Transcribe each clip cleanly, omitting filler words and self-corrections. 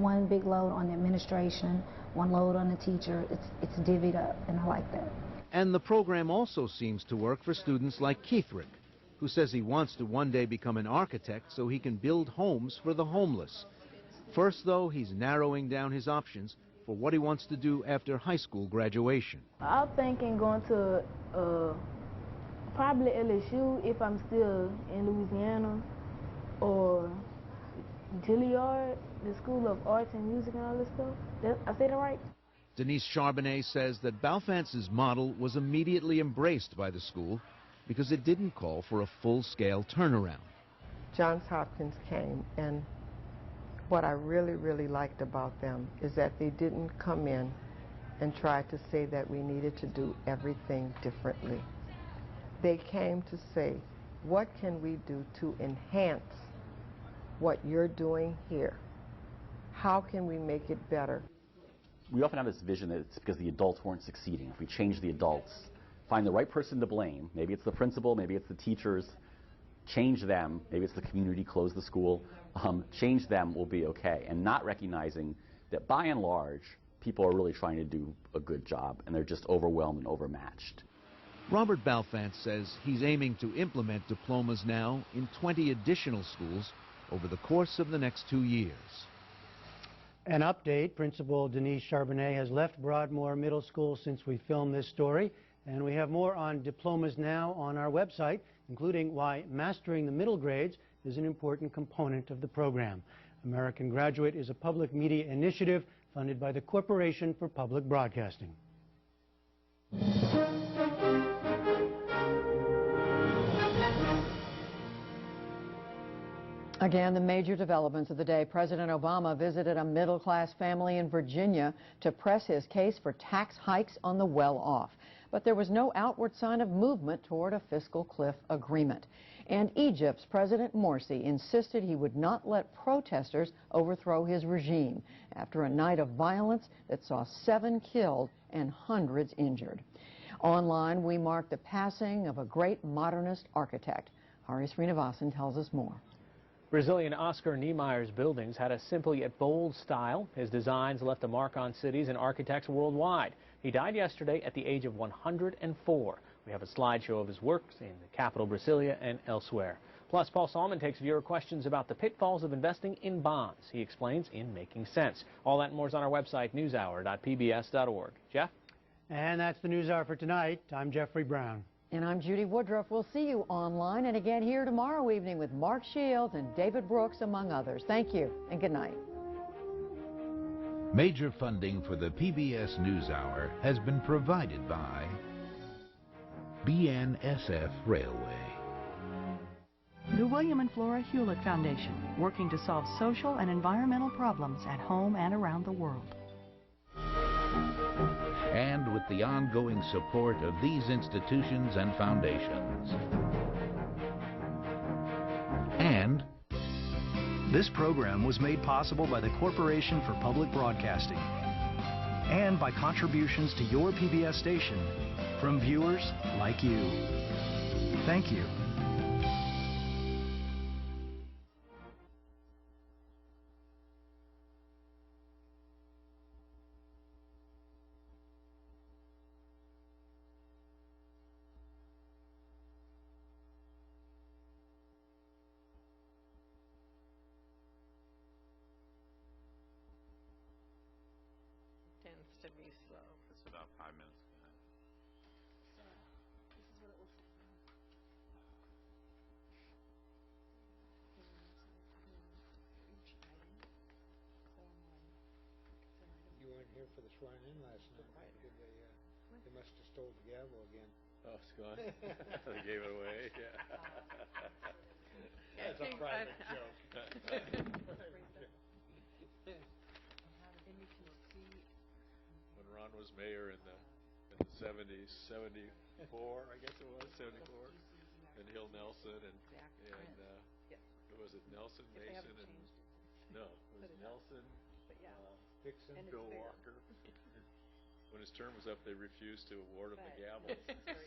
one big load on the administration, one load on the teacher. It's divvied up, and I like that. And the program also seems to work for students like Keithrick, who says he wants to one day become an architect so he can build homes for the homeless. First, though, he's narrowing down his options for what he wants to do after high school graduation. I'm thinking going to probably LSU if I'm still in Louisiana, or Juilliard, the School of Arts and Music and all this stuff. I say that right? Denise Charbonnet says that Balfance's model was immediately embraced by the school because it didn't call for a full-scale turnaround. Johns Hopkins came, and what I really liked about them is that they didn't come in and try to say that we needed to do everything differently. They came to say, what can we do to enhance what you're doing here? How can we make it better? We often have this vision that it's because the adults weren't succeeding. If we change the adults, find the right person to blame, maybe it's the principal, maybe it's the teachers, change them, maybe it's the community, close the school, change them, will be okay. And not recognizing that by and large, people are really trying to do a good job and they're just overwhelmed and overmatched. Robert Balfance says he's aiming to implement diplomas now in 20 additional schools over the course of the next 2 years. An update, Principal Denise Charbonnet has left Broadmoor Middle School since we filmed this story, and we have more on diplomas now on our website, including why mastering the middle grades is an important component of the program. American Graduate is a public media initiative funded by the Corporation for Public Broadcasting. Again, the major developments of the day. President Obama visited a middle-class family in Virginia to press his case for tax hikes on the well-off. But there was no outward sign of movement toward a fiscal cliff agreement. And Egypt's President Morsi insisted he would not let protesters overthrow his regime after a night of violence that saw 7 killed and hundreds injured. Online, we mark the passing of a great modernist architect. Hari Srinivasan tells us more. Brazilian Oscar Niemeyer's buildings had a simple yet bold style. His designs left a mark on cities and architects worldwide. He died yesterday at the age of 104. We have a slideshow of his works in the capital, Brasilia, and elsewhere. Plus, Paul Salmon takes viewer questions about the pitfalls of investing in bonds. He explains in Making Sense. All that and more is on our website, newshour.pbs.org. Jeff? And that's the NewsHour for tonight. I'm Jeffrey Brown. And I'm Judy Woodruff. We'll see you online and again here tomorrow evening with Mark Shields and David Brooks, among others. Thank you and good night. Major funding for the PBS NewsHour has been provided by BNSF Railway. The William and Flora Hewlett Foundation, working to solve social and environmental problems at home and around the world. And with the ongoing support of these institutions and foundations. And this program was made possible by the Corporation for Public Broadcasting and by contributions to your PBS station from viewers like you. Thank you. To be slow. It's about 5 minutes behind. So, this is what it looks like. You weren't here for the swearing-in last night. Did they? They must have stole the gavel again. Oh, it's gone. They gave it away. Yeah. That's a private joke. When Ron was mayor in the 70s, 74, I guess it was 74, and Hill Nelson and was it Nelson, Mason, and no, it was Nelson, Dixon, Bill Walker. When his term was up, they refused to award him the gavel,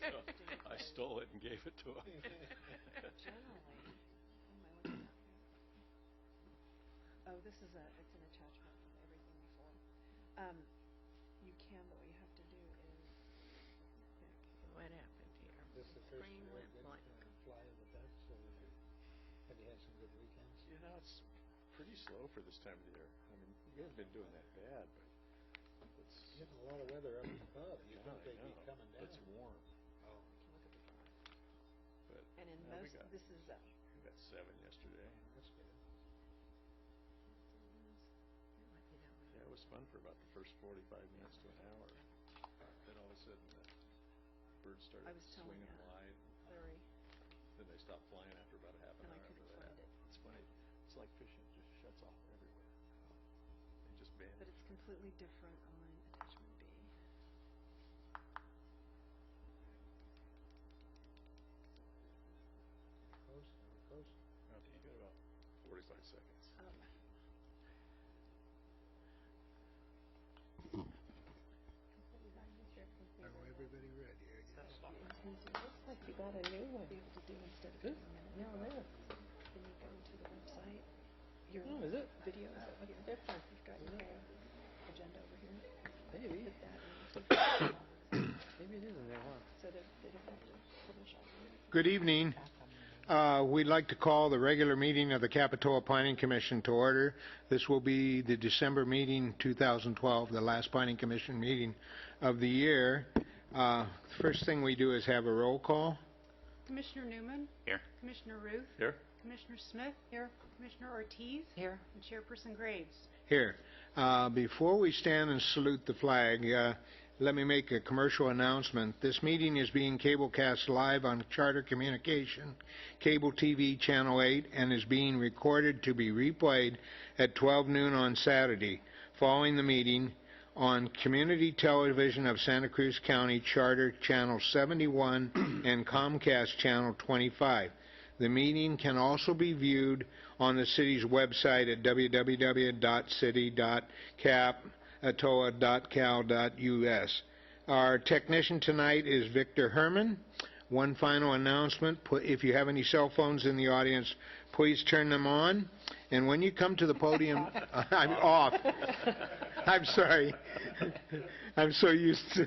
so I stole it and gave it to him. Oh, this is it's an attachment. You can, but what you have to do is, what happened here? This the first Screen year went I blank. didn't fly to the Dutch, so have you had some good weekends? You know, it's pretty slow for this time of the year. I mean, you haven't been doing that bad, but it's... Getting a lot of weather up above. You think they'd be coming down. It's warm. Oh. But And in we most, got, this is, we got 7 yesterday. That's good. Yeah, it was fun for about the first 45 minutes to an hour. Then all of a sudden, the birds started I was telling swinging wide. Larry, Then they stopped flying after about a half an and I hour after couldn't that. find it. It's funny. It's like fishing; it just shuts off everywhere. They just vanish. But it's completely different on attachment B. Coast, coast. Okay, you got about 45 seconds. Are everybody ready? I guess. Looks like you got a new one. Be able to do instead of doing a minute. No, no. Then you go to the website. Your is it? video is over here. Different. You've got your whole agenda over here. Maybe. Put that in. Maybe it is in there, huh? So they don't have to finish all of it. Good evening. We'd like to call the regular meeting of the Capitola Planning Commission to order. This will be the December meeting 2012, the last Planning Commission meeting of the year. First thing we do is have a roll call. Commissioner Newman? Here. Commissioner Ruth? Here. Commissioner Smith? Here. Commissioner Ortiz? Here. And Chairperson Graves. Here. Before we stand and salute the flag, let me make a commercial announcement. This meeting is being cablecast live on Charter Communication, Cable TV Channel 8, and is being recorded to be replayed at 12 noon on Saturday. Following the meeting, on Community Television of Santa Cruz County, Charter Channel 71 and Comcast Channel 25. The meeting can also be viewed on the city's website at www.city.capitola.cal.us. Our technician tonight is Victor Herman. One final announcement, if you have any cell phones in the audience, please turn them on. And when you come to the podium, I'm off. I'm sorry. I'm so used to...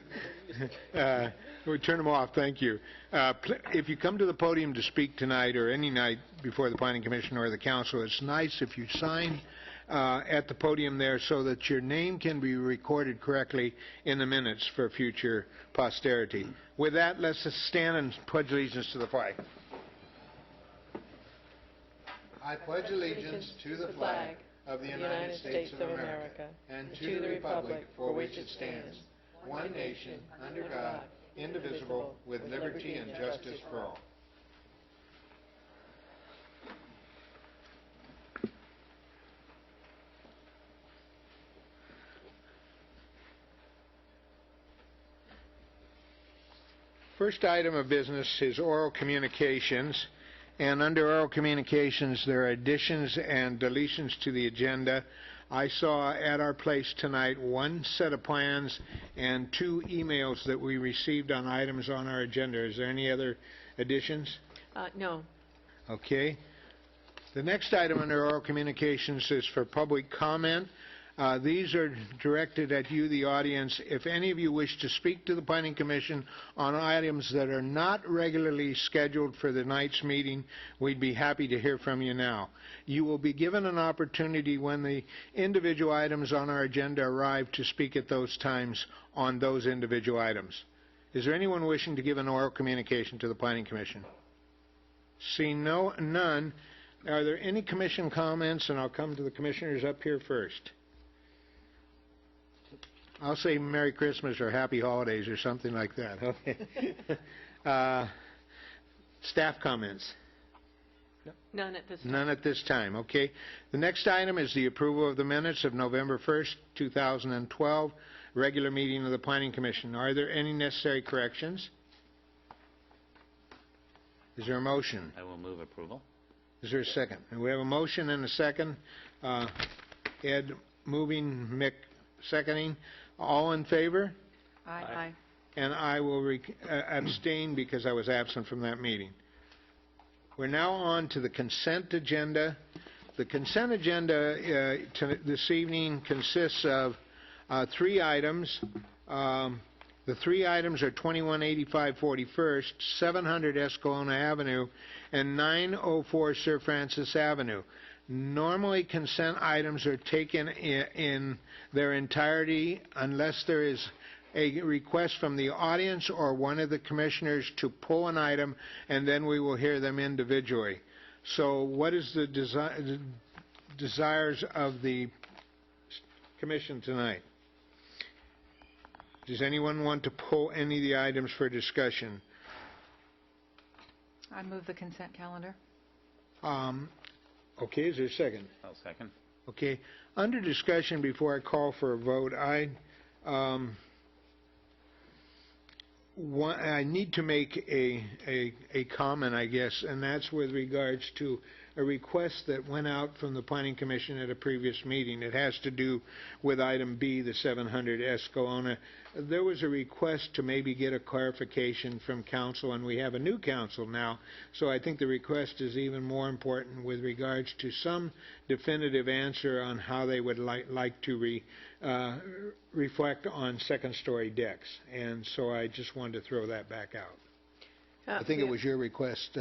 we turn them off, thank you. If you come to the podium to speak tonight or any night before the Planning Commission or the Council, it's nice if you sign at the podium there so that your name can be recorded correctly in the minutes for future posterity. With that, let's just stand and pledge allegiance to the flag. I pledge allegiance to the flag of the United States of America and to the republic for which it stands, one nation, under God, indivisible, with liberty and justice for all. First item of business is oral communications. And under oral communications, there are additions and deletions to the agenda. I saw at our place tonight one set of plans and 2 emails that we received on items on our agenda. Is there any other additions? No. Okay. The next item under oral communications is for public comment. These are directed at you, the audience. If any of you wish to speak to the Planning Commission on items that are not regularly scheduled for the night's meeting, we'd be happy to hear from you now. You will be given an opportunity when the individual items on our agenda arrive to speak at those times on those individual items. Is there anyone wishing to give an oral communication to the Planning Commission? Seeing none, are there any Commission comments? And I'll come to the Commissioners up here first. I'll say Merry Christmas or Happy Holidays or something like that. Okay. Staff comments? None at this time. None at this time. Okay. The next item is the approval of the minutes of November 1st, 2012, regular meeting of the Planning Commission. Are there any necessary corrections? Is there a motion? I will move approval. Is there a second? And we have a motion and a second. Ed moving, Mick seconding. All in favor? Aye. And I will abstain because I was absent from that meeting. We're now on to the consent agenda. The consent agenda this evening consists of Three items. The three items are 2185 41st, 700 Escalona Avenue, and 904 Sir Francis Avenue. Normally, consent items are taken in their entirety unless there is a request from the audience or one of the commissioners to pull an item, and then we will hear them individually. So what is the desires of the commission tonight? Does anyone want to pull any of the items for discussion? I move the consent calendar. Okay, is there a second? I'll second. Okay. Under discussion, before I call for a vote, I need to make a comment, I guess, and that's with regards to a request that went out from the Planning Commission at a previous meeting. It has to do with item B, the 700 Escalona. There was a request to maybe get a clarification from council, and we have a new council now, so I think the request is even more important with regards to some definitive answer on how they would like to reflect on second-story decks. And so I just wanted to throw that back out. I think it was your request.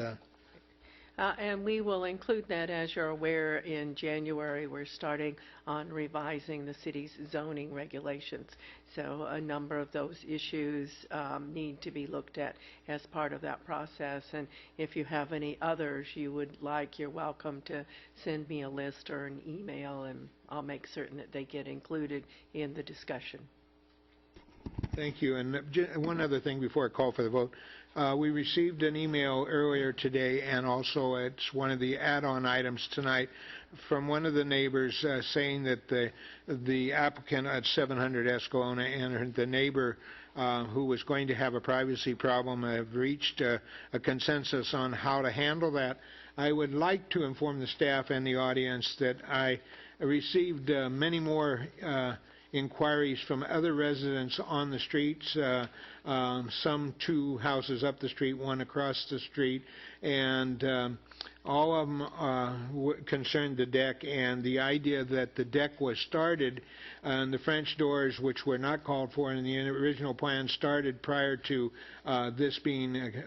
And we will include that, as you're aware, in January. We're starting on revising the city's zoning regulations. So a number of those issues need to be looked at as part of that process. And if you have any others you would like, you're welcome to send me a list or an email, and I'll make certain that they get included in the discussion. Thank you. And one other thing before I call for the vote. We received an email earlier today, and also it's one of the add-on items tonight, from one of the neighbors saying that the applicant at 700 Escalona and the neighbor who was going to have a privacy problem have reached a consensus on how to handle that. I would like to inform the staff and the audience that I received many more inquiries from other residents on the streets, some 2 houses up the street, 1 across the street, and all of them concerned the deck and the idea that the deck was started and the French doors, which were not called for in the original plan, started prior to this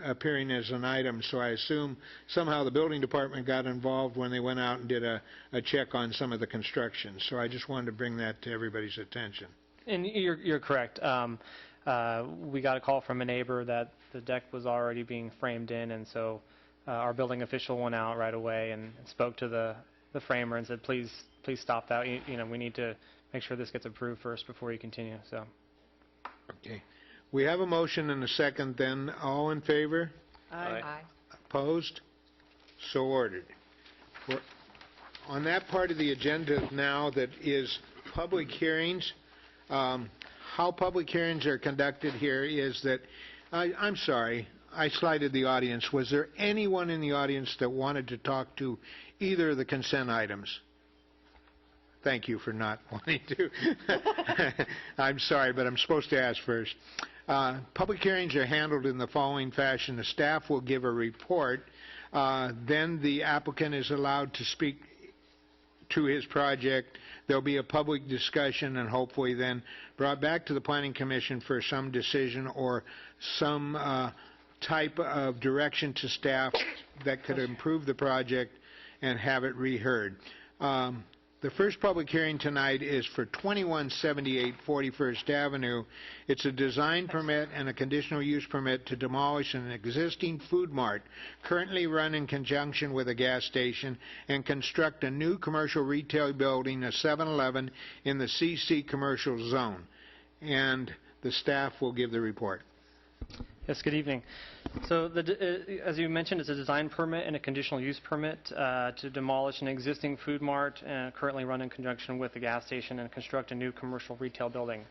appearing as an item. So I assume somehow the building department got involved when they went out and did a check on some of the construction. So I just wanted to bring that to everybody's attention. And you're correct. We got a call from a neighbor that the deck was already being framed in, and so our building official went out right away and spoke to the framer and said, please stop that. You know, we need to make sure this gets approved first before you continue. So. Okay. We have a motion and a second then. All in favor? Aye. Aye. Opposed? So ordered. On that part of the agenda now that is public hearings, how public hearings are conducted here is that, I'm sorry, I slighted the audience. Was there anyone in the audience that wanted to talk to either of the consent items? Thank you for not wanting to. I'm sorry, but I'm supposed to ask first. Public hearings are handled in the following fashion. The staff will give a report. Then the applicant is allowed to speak to his project. There'll be a public discussion and hopefully then brought back to the Planning Commission for some decision or some type of direction to staff that could improve the project and have it reheard. The first public hearing tonight is for 2178 41st Avenue. It's a design permit and a conditional use permit to demolish an existing food mart currently run in conjunction with a gas station and construct a new commercial retail building, a 7-Eleven, in the CC commercial zone. And the staff will give the report. Yes, good evening. So as you mentioned, it's a design permit and a conditional use permit to demolish an existing food mart currently run in conjunction with a gas station and construct a new commercial retail building.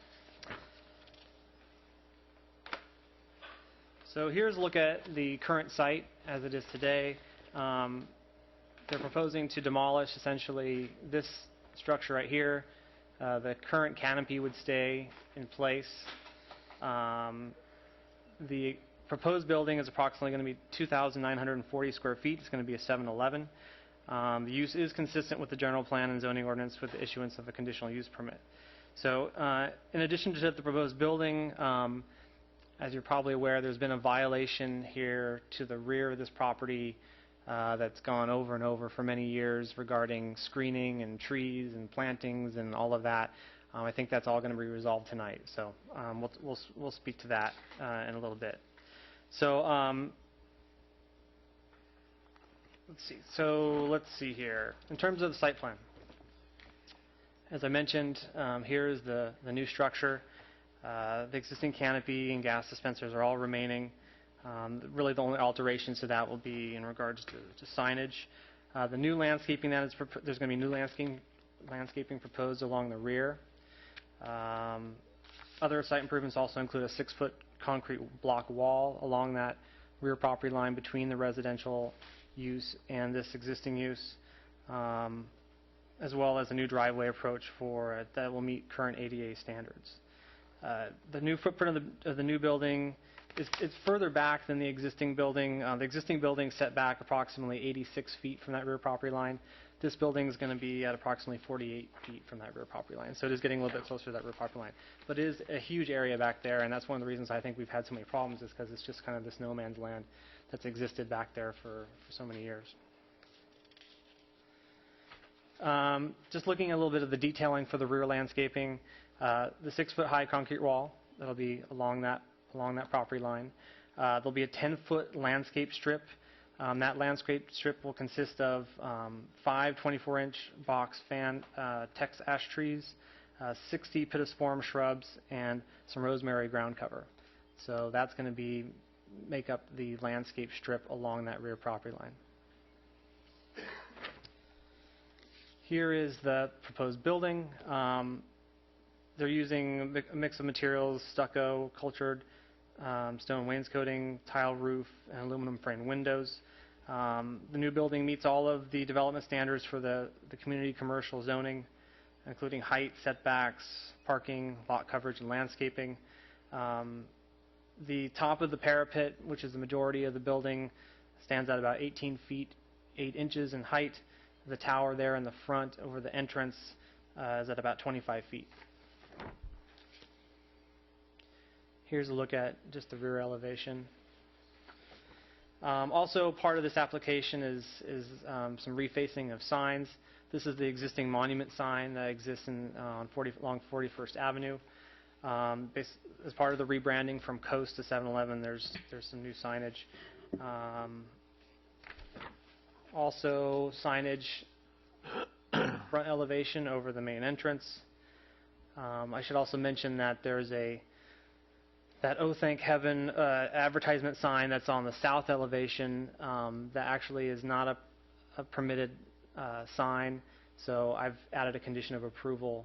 So here's a look at the current site as it is today. They're proposing to demolish essentially this structure right here. The current canopy would stay in place. The proposed building is approximately going to be 2,940 square feet. It's going to be a 7-Eleven. The use is consistent with the general plan and zoning ordinance with the issuance of a conditional use permit. So in addition to the proposed building, as you're probably aware, there's been a violation here to the rear of this property that's gone over and over for many years regarding screening and trees and plantings and all of that. I think that's all going to be resolved tonight. So we'll speak to that in a little bit. So let's see. So let's see here. In terms of the site plan, as I mentioned, here is the new structure. The existing canopy and gas dispensers are all remaining. Really, the only alterations to that will be in regards to signage. The new landscaping that is there's going to be new landscaping proposed along the rear. Other site improvements also include a 6-foot concrete block wall along that rear property line between the residential use and this existing use, as well as a new driveway approach that will meet current ADA standards. The new footprint of the new building it's further back than the existing building. The existing building set back approximately 86 feet from that rear property line. This building is going to be at approximately 48 feet from that rear property line. So it is getting a little bit closer to that rear property line. But it is a huge area back there, and that's one of the reasons I think we've had so many problems is because it's just kind of this no man's land that's existed back there for so many years. Just looking at a little bit of the detailing for the rear landscaping, the 6-foot high concrete wall that'll be along that property line. There'll be a 10-foot landscape strip. That landscape strip will consist of 5 24-inch box fan Tex ash trees, 60 pittosporum shrubs, and some rosemary ground cover. So that's going to make up the landscape strip along that rear property line. Here is the proposed building. They're using a mix of materials: stucco, cultured stone wainscoting, tile roof, and aluminum frame windows. The new building meets all of the development standards for the community commercial zoning, including height, setbacks, parking, lot coverage, and landscaping. The top of the parapet, which is the majority of the building, stands at about 18 feet 8 inches in height. The tower there in the front over the entrance is at about 25 feet. Here's a look at just the rear elevation. Also, part of this application is some refacing of signs. This is the existing monument sign that exists along 41st Avenue. As part of the rebranding from Coast to 7-Eleven, there's some new signage. Also, signage front elevation over the main entrance. I should also mention that there's that "Oh Thank Heaven" advertisement sign that's on the south elevation that actually is not a permitted sign. So I've added a condition of approval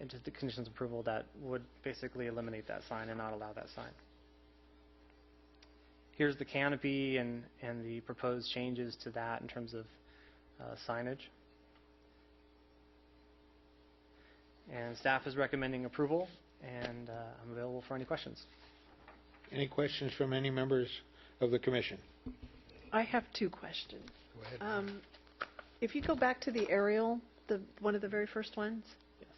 into the conditions of approval that would basically eliminate that sign and not allow that sign. Here's the canopy and the proposed changes to that in terms of signage. And staff is recommending approval, and I'm available for any questions. Any questions from any members of the commission? I have 2 questions. Go ahead. If you go back to the aerial, one of the very first ones. Yes.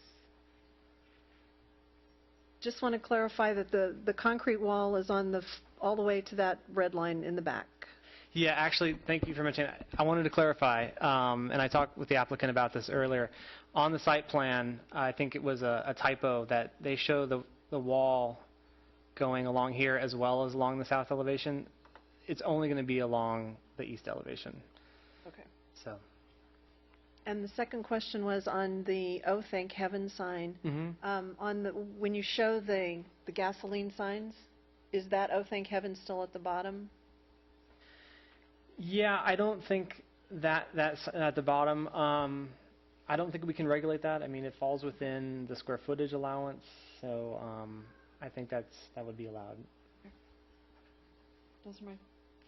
Just want to clarify that the concrete wall is on all the way to that red line in the back. Yeah, actually, thank you for mentioning that. I wanted to clarify, and I talked with the applicant about this earlier. On the site plan, I think it was a typo that they show the wall going along here as well as along the south elevation. It's only going to be along the east elevation. Okay. So. And the second question was on the "Oh Thank Heaven" sign. Mm-hmm. When you show the gasoline signs, is that "Oh Thank Heaven" still at the bottom? Yeah, I don't think that's at the bottom. I don't think we can regulate that. I mean, it falls within the square footage allowance, so I think that would be allowed. Those are my.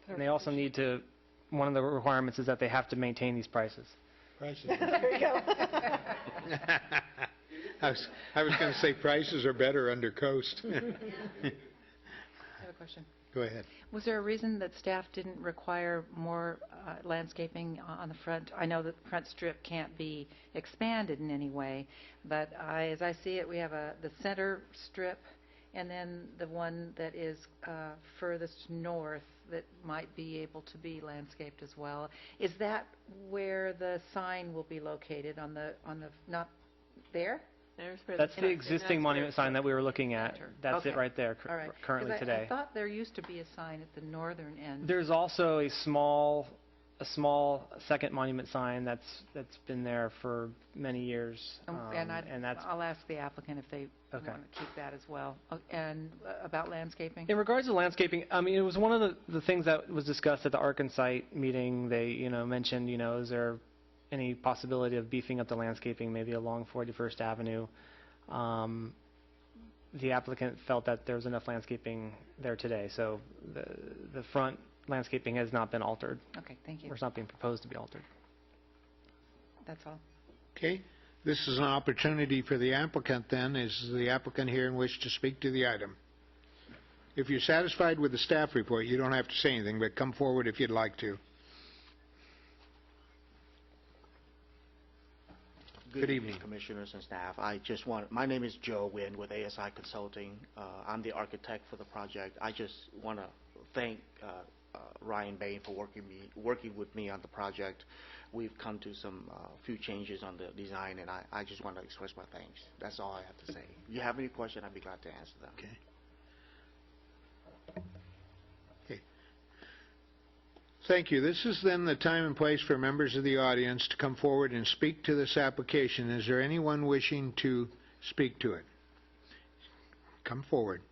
And they also need to. One of the requirements is that they have to maintain these prices. Prices. There you go. I was going to say prices are better under Coast. I have a question. Go ahead. Was there a reason that staff didn't require more landscaping on the front? I know that the front strip can't be expanded in any way, but as I see it, we have the center strip and then the one that is furthest north that might be able to be landscaped as well. Is that where the sign will be located on the not there? That's the existing monument sign that we were looking at. That's it right there All right. currently 'Cause today. I thought there used to be a sign at the northern end. There's also a small second monument sign that's been there for many years. And I'll ask the applicant if they want to keep that as well. And about landscaping? In regards to landscaping, I mean, it was one of the things that was discussed at the Arkansite meeting. They, mentioned, is there any possibility of beefing up the landscaping, maybe along 41st Avenue? The applicant felt that there was enough landscaping there today, so the front landscaping has not been altered. Okay, thank you. Or it's not being proposed to be altered. That's all. Okay. This is an opportunity for the applicant then. Is the applicant here and wish to speak to the item? If you're satisfied with the staff report, you don't have to say anything, but come forward if you'd like to. Good evening, Commissioners and staff. My name is Joe Wynn with ASI Consulting. I'm the architect for the project. I just want to thank Ryan Bain for working with me on the project. We've come to some few changes on the design, and I just want to express my thanks. That's all I have to say. If you have any question, I'd be glad to answer them. Okay. Thank you. This is then the time and place for members of the audience to come forward and speak to this application. Is there anyone wishing to speak to it? Come forward.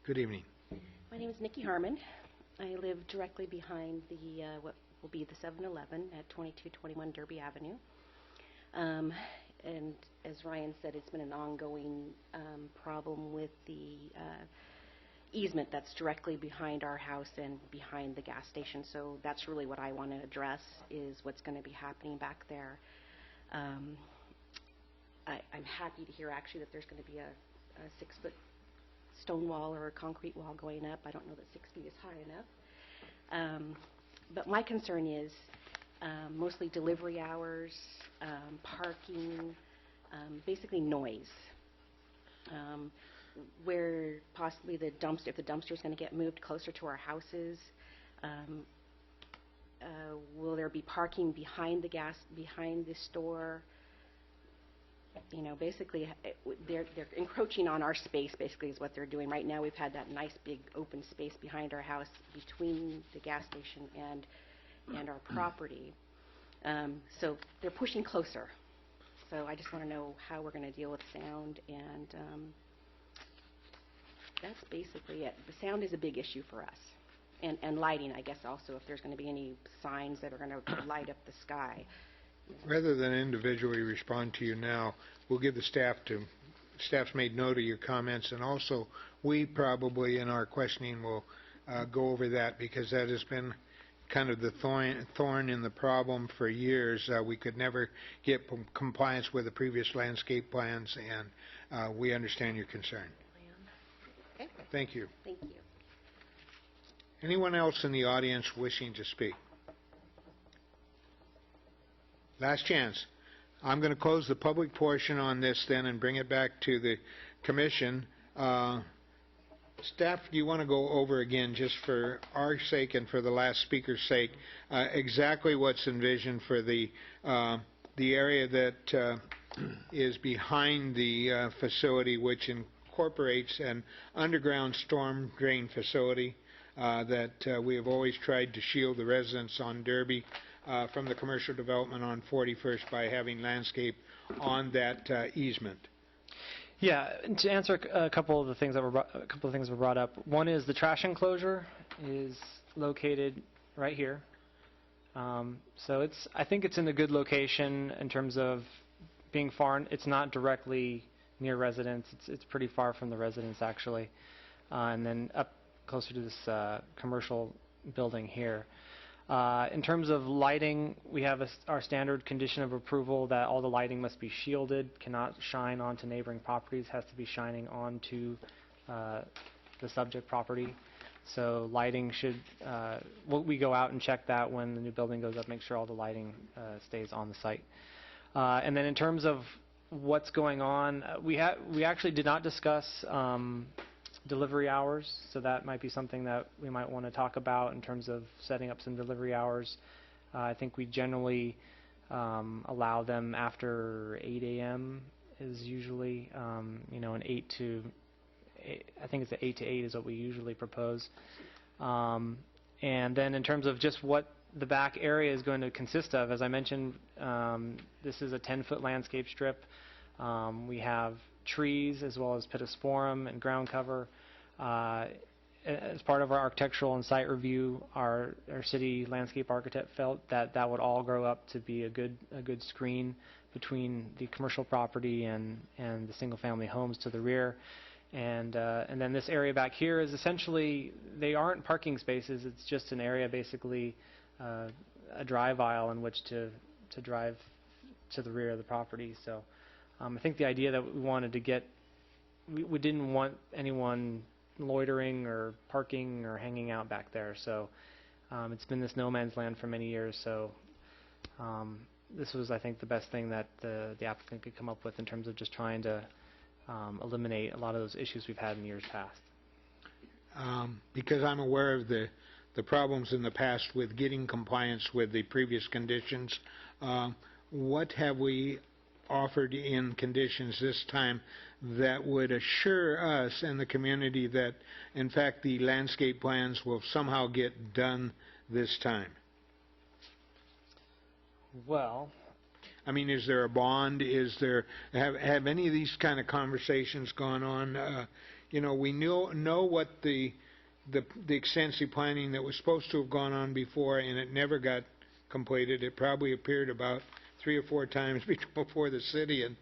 Good evening. My name is Nikki Harmon. I live directly behind the what will be the 7-Eleven at 2221 Derby Avenue. And as Ryan said, it's been an ongoing problem with the easement that's directly behind our house and behind the gas station. So that's really what I want to address, is what's going to be happening back there. I'm happy to hear actually that there's going to be a 6-foot stone wall or a concrete wall going up. I don't know that 6 feet is high enough. But my concern is mostly delivery hours, parking, basically noise. Where possibly if the dumpster is going to get moved closer to our houses, will there be parking behind the store? Basically, they're encroaching on our space, basically, is what they're doing. Right now, we've had that nice big open space behind our house between the gas station and our property. So they're pushing closer. So I just want to know how we're going to deal with sound, and that's basically it. The sound is a big issue for us. And lighting, I guess, also, if there's going to be any signs that are going to light up the sky. Rather than individually respond to you now, we'll give the staff's made note of your comments, and also we probably in our questioning will go over that, because that has been kind of the thorn in the problem for years. We could never get compliance with the previous landscape plans, and we understand your concern. Okay. Thank you. Thank you. Anyone else in the audience wishing to speak? Last chance. I'm going to close the public portion on this then and bring it back to the commission. Staff, do you want to go over again, just for our sake and for the last speaker's sake, exactly what's envisioned for the area that is behind the facility, which incorporates an underground storm drain facility that we have always tried to shield the residents on Derby from the commercial development on 41st by having landscape on that easement. Yeah, to answer a couple of the things that were brought up. One is the trash enclosure is located right here. So I think it's in a good location in terms of being far. It's not directly near residents. It's pretty far from the residents actually, and then up closer to this commercial building here. In terms of lighting, we have our standard condition of approval that all the lighting must be shielded, cannot shine onto neighboring properties, has to be shining onto the subject property. So lighting should, we go out and check that when the new building goes up, make sure all the lighting stays on the site. And then in terms of what's going on, we actually did not discuss delivery hours, so that might be something that we might want to talk about in terms of setting up some delivery hours. I think we generally allow them after 8 a.m. is usually, an 8 to 8, I think it's 8 to 8 is what we usually propose. And then in terms of just what the back area is going to consist of, as I mentioned, this is a 10-foot landscape strip. We have trees as well as pittosporum and ground cover. As part of our architectural and site review, our city landscape architect felt that that would all grow up to be a good screen between the commercial property and the single-family homes to the rear. And then this area back here is essentially, they aren't parking spaces. It's just an area, basically a drive aisle in which to drive to the rear of the property. So I think the idea that we wanted to get, we didn't want anyone loitering or parking or hanging out back there. So it's been this no man's land for many years. So this was, I think, the best thing that the applicant could come up with in terms of just trying to eliminate a lot of those issues we've had in years past. Because I'm aware of the problems in the past with getting compliance with the previous conditions, what have we offered in conditions this time that would assure us and the community that, in fact, the landscape plans will somehow get done this time? Well, I mean, is there a bond? Is there have any of these kind of conversations gone on? We know what the extensive planning that was supposed to have gone on before, and it never got completed. It probably appeared about 3 or 4 times before the city and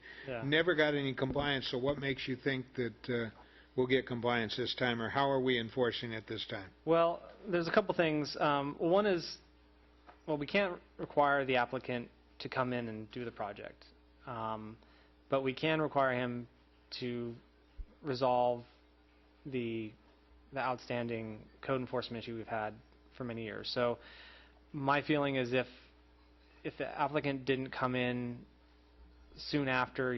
never got any compliance. So what makes you think that we'll get compliance this time, or how are we enforcing it this time? Well, there's a couple things. One is, we can't require the applicant to come in and do the project, but we can require him to resolve the outstanding code enforcement issue we've had for many years. So my feeling is if the applicant didn't come in soon after,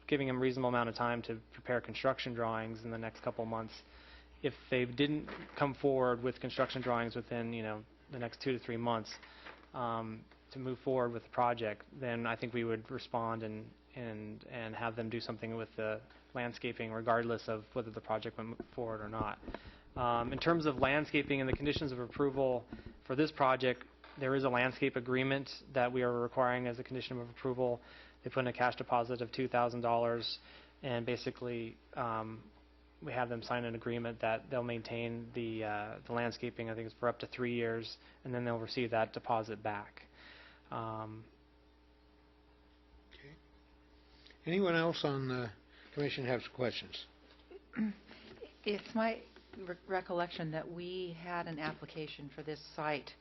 giving him a reasonable amount of time to prepare construction drawings in the next couple of months, if they didn't come forward with construction drawings within, the next 2 to 3 months to move forward with the project, then I think we would respond and have them do something with the landscaping regardless of whether the project went forward or not. In terms of landscaping and the conditions of approval for this project, there is a landscape agreement that we are requiring as a condition of approval. They put in a cash deposit of $2,000, and basically we have them sign an agreement that they'll maintain the landscaping, I think it's for up to 3 years, and then they'll receive that deposit back. Okay. Anyone else on the commission have questions? It's my recollection that we had an application for this site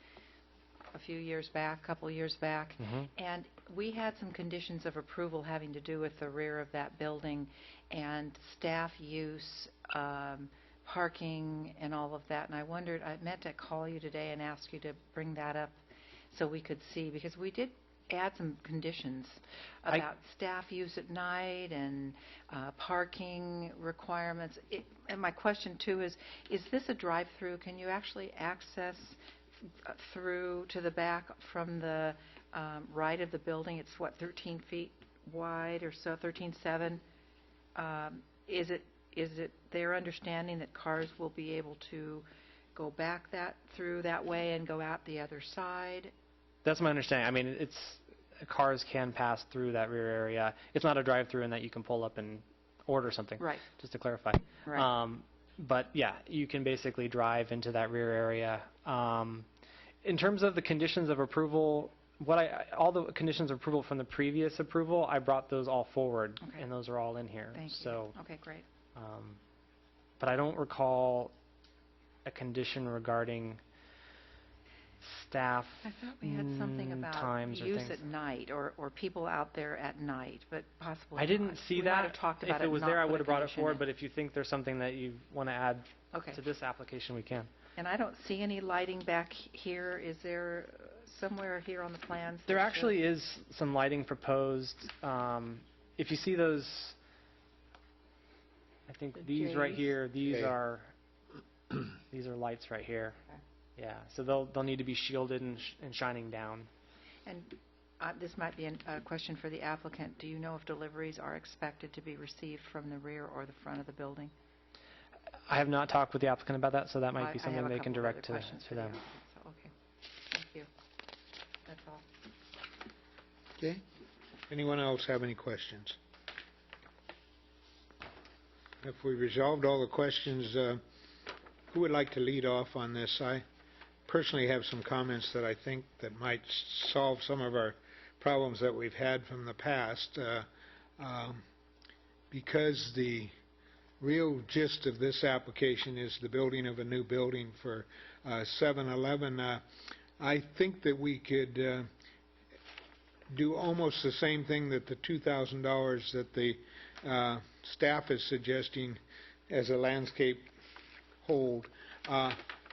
a few years back, a couple of years back, and we had some conditions of approval having to do with the rear of that building and staff use, parking, and all of that. And I wondered, I meant to call you today and ask you to bring that up so we could see, because we did add some conditions about staff use at night and parking requirements. And my question too is this a drive-through? Can you actually access through to the back from the right of the building? It's 13 feet wide or so, 13.7. Is it their understanding that cars will be able to go back through that way and go out the other side? That's my understanding. I mean, cars can pass through that rear area. It's not a drive-through in that you can pull up and order something. Right. Just to clarify. Right. But yeah, you can basically drive into that rear area. In terms of the conditions of approval, all the conditions of approval from the previous approval, I brought those all forward, and those are all in here. Thank you. Okay, great. But I don't recall a condition regarding staff I thought we had something about times or use things. at night or people out there at night, but possibly I didn't not. see We that. might have talked about If it was not there, I put would a have brought it condition forward, in. but if you think there's something that you want to add Okay. to this application, we can. And I don't see any lighting back here. Is there somewhere here on the plans? There that actually is some lighting proposed. If you see those, I think these right J's? here, these Okay. are these are lights right here. Yeah, so they'll need to be shielded and shining down. And this might be a question for the applicant. Do you know if deliveries are expected to be received from the rear or the front of the building? I have not talked with the applicant about that, so that might I be have something a they can couple of direct other questions to for the them. applicant, so, okay. Thank you. That's all. Okay. Anyone else have any questions? If we resolved all the questions, who would like to lead off on this? I personally have some comments that I think that might solve some of our problems that we've had from the past. Because the real gist of this application is the building of a new building for 7-Eleven, I think that we could do almost the same thing that the $2,000 that the staff is suggesting as a landscape hold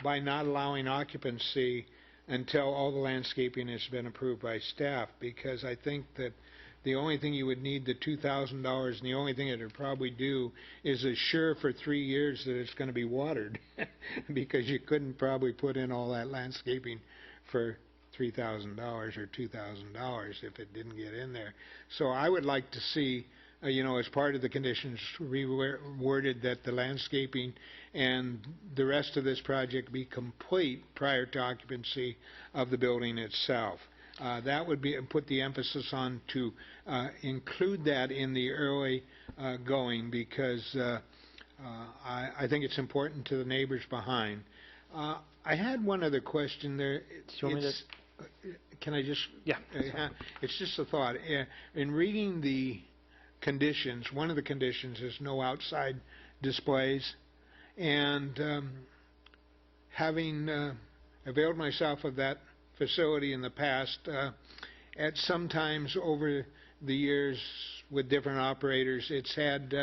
by not allowing occupancy until all the landscaping has been approved by staff, because I think that the only thing you would need the $2,000 and the only thing it would probably do is assure for 3 years that it's going to be watered because you couldn't probably put in all that landscaping for $3,000 or $2,000 if it didn't get in there. So I would like to see, as part of the conditions reworded that the landscaping and the rest of this project be complete prior to occupancy of the building itself. That would be put the emphasis on to include that in the early going, because I think it's important to the neighbors behind. I had one other question there. Can I just? Yeah. It's just a thought. In reading the conditions, one of the conditions is no outside displays, and having availed myself of that facility in the past, at some times over the years with different operators, it's had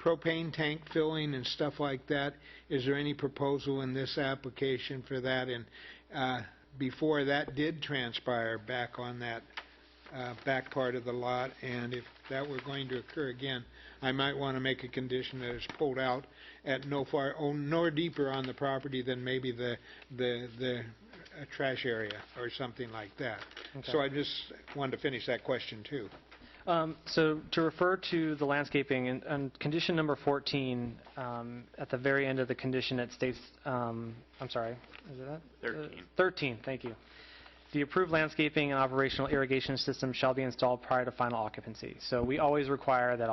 propane tank filling and stuff like that. Is there any proposal in this application for that? And before that did transpire back on that back part of the lot, and if that were going to occur again, I might want to make a condition that it's pulled out at nor deeper on the property than maybe the trash area or something like that. Okay. So I just wanted to finish that question too. So to refer to the landscaping, and condition number 14, at the very end of the condition it states, I'm sorry, is it that? 13. 13, thank you. The approved landscaping and operational irrigation system shall be installed prior to final occupancy. So we always require that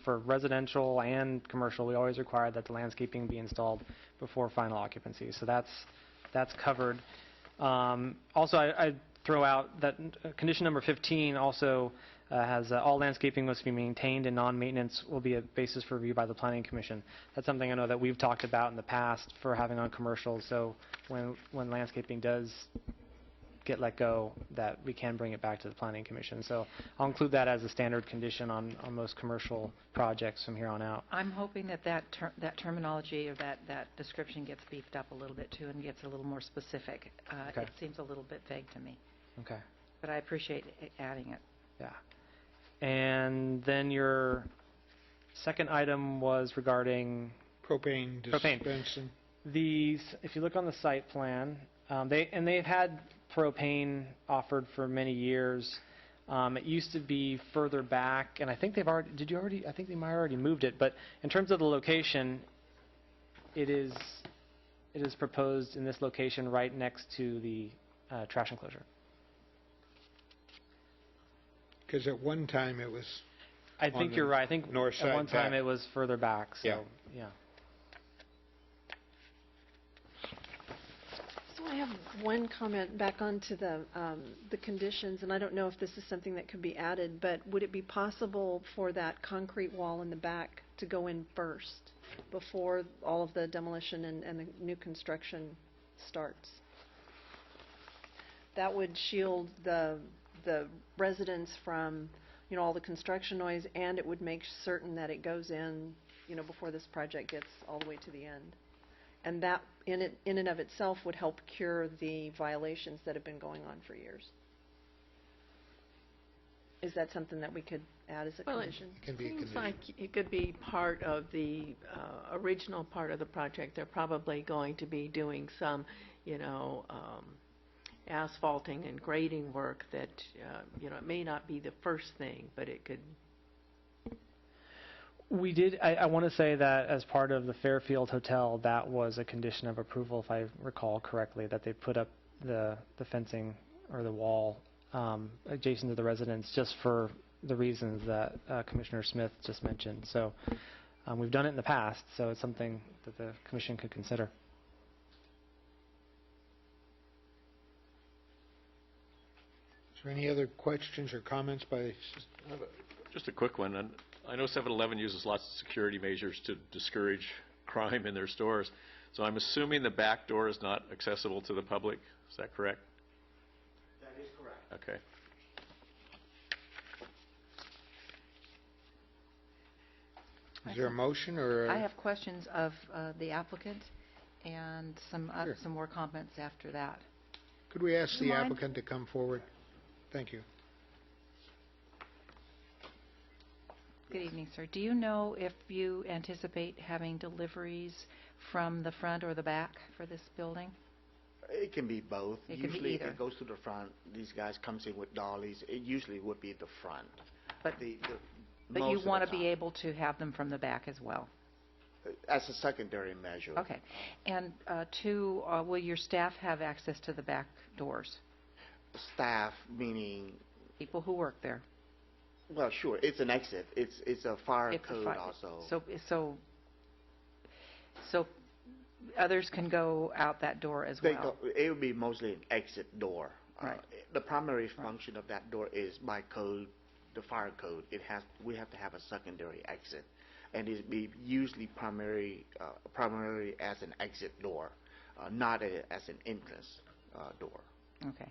for residential and commercial, we always require that the landscaping be installed before final occupancy. So that's covered. Also, I'd throw out that condition number 15 also has all landscaping must be maintained and non-maintenance will be a basis for review by the Planning Commission. That's something I know that we've talked about in the past for having on commercials. So when landscaping does get let go, that we can bring it back to the Planning Commission. So I'll include that as a standard condition on most commercial projects from here on out. I'm hoping that terminology or that description gets beefed up a little bit too and gets a little more specific. Okay. It seems a little bit vague to me. Okay. But I appreciate adding it. Yeah. And then your second item was regarding Propane dispensing. If you look on the site plan, they've had propane offered for many years. It used to be further back, and I think they've already. I think they might have already moved it. But in terms of the location, it is proposed in this location right next to the trash enclosure. Because at one time it was. I think you're right. I think north side at one time back. it was further back. So yeah. So I have one comment back onto the conditions, and I don't know if this is something that could be added, but would it be possible for that concrete wall in the back to go in first before all of the demolition and the new construction starts? that would shield the residents from, you know, all the construction noise, and it would make certain that it goes in, you know, before this project gets all the way to the end. And that in and of itself would help cure the violations that have been going on for years. Is that something that we could add as a condition? It seems like it could be part of the original part of the project. They're probably going to be doing some, you know, asphalting and grading work that, you know, it may not be the first thing, but it could. We did, I want to say that as part of the Fairfield Hotel, that was a condition of approval, if I recall correctly, that they put up the fencing or the wall adjacent to the residence just for the reasons that Commissioner Smith just mentioned. So we've done it in the past, so it's something that the Commission could consider. Is there any other questions or comments by? Just a quick one. And I know 7-Eleven uses lots of security measures to discourage crime in their stores. So I'm assuming the back door is not accessible to the public. Is that correct? That is correct. Okay. Is there a motion or? I have questions of the applicant and some more comments after that. Could we ask the applicant to come forward? Thank you. Good evening, sir. Do you know if you anticipate having deliveries from the front or the back for this building? It can be both. It can be usually either. It goes to the front. These guys comes in with dollies. It usually would be the front. But you want to be able to have them from the back as well? As a secondary measure. Okay. And two, will your staff have access to the back doors? Staff, meaning? People who work there. Well, sure. It's an exit. It's a fire code also. So others can go out that door as well? It would be mostly an exit door. Right. The primary function of that door is by code, the fire code. We have to have a secondary exit, and it be usually primarily as an exit door, not as an entrance door. Okay.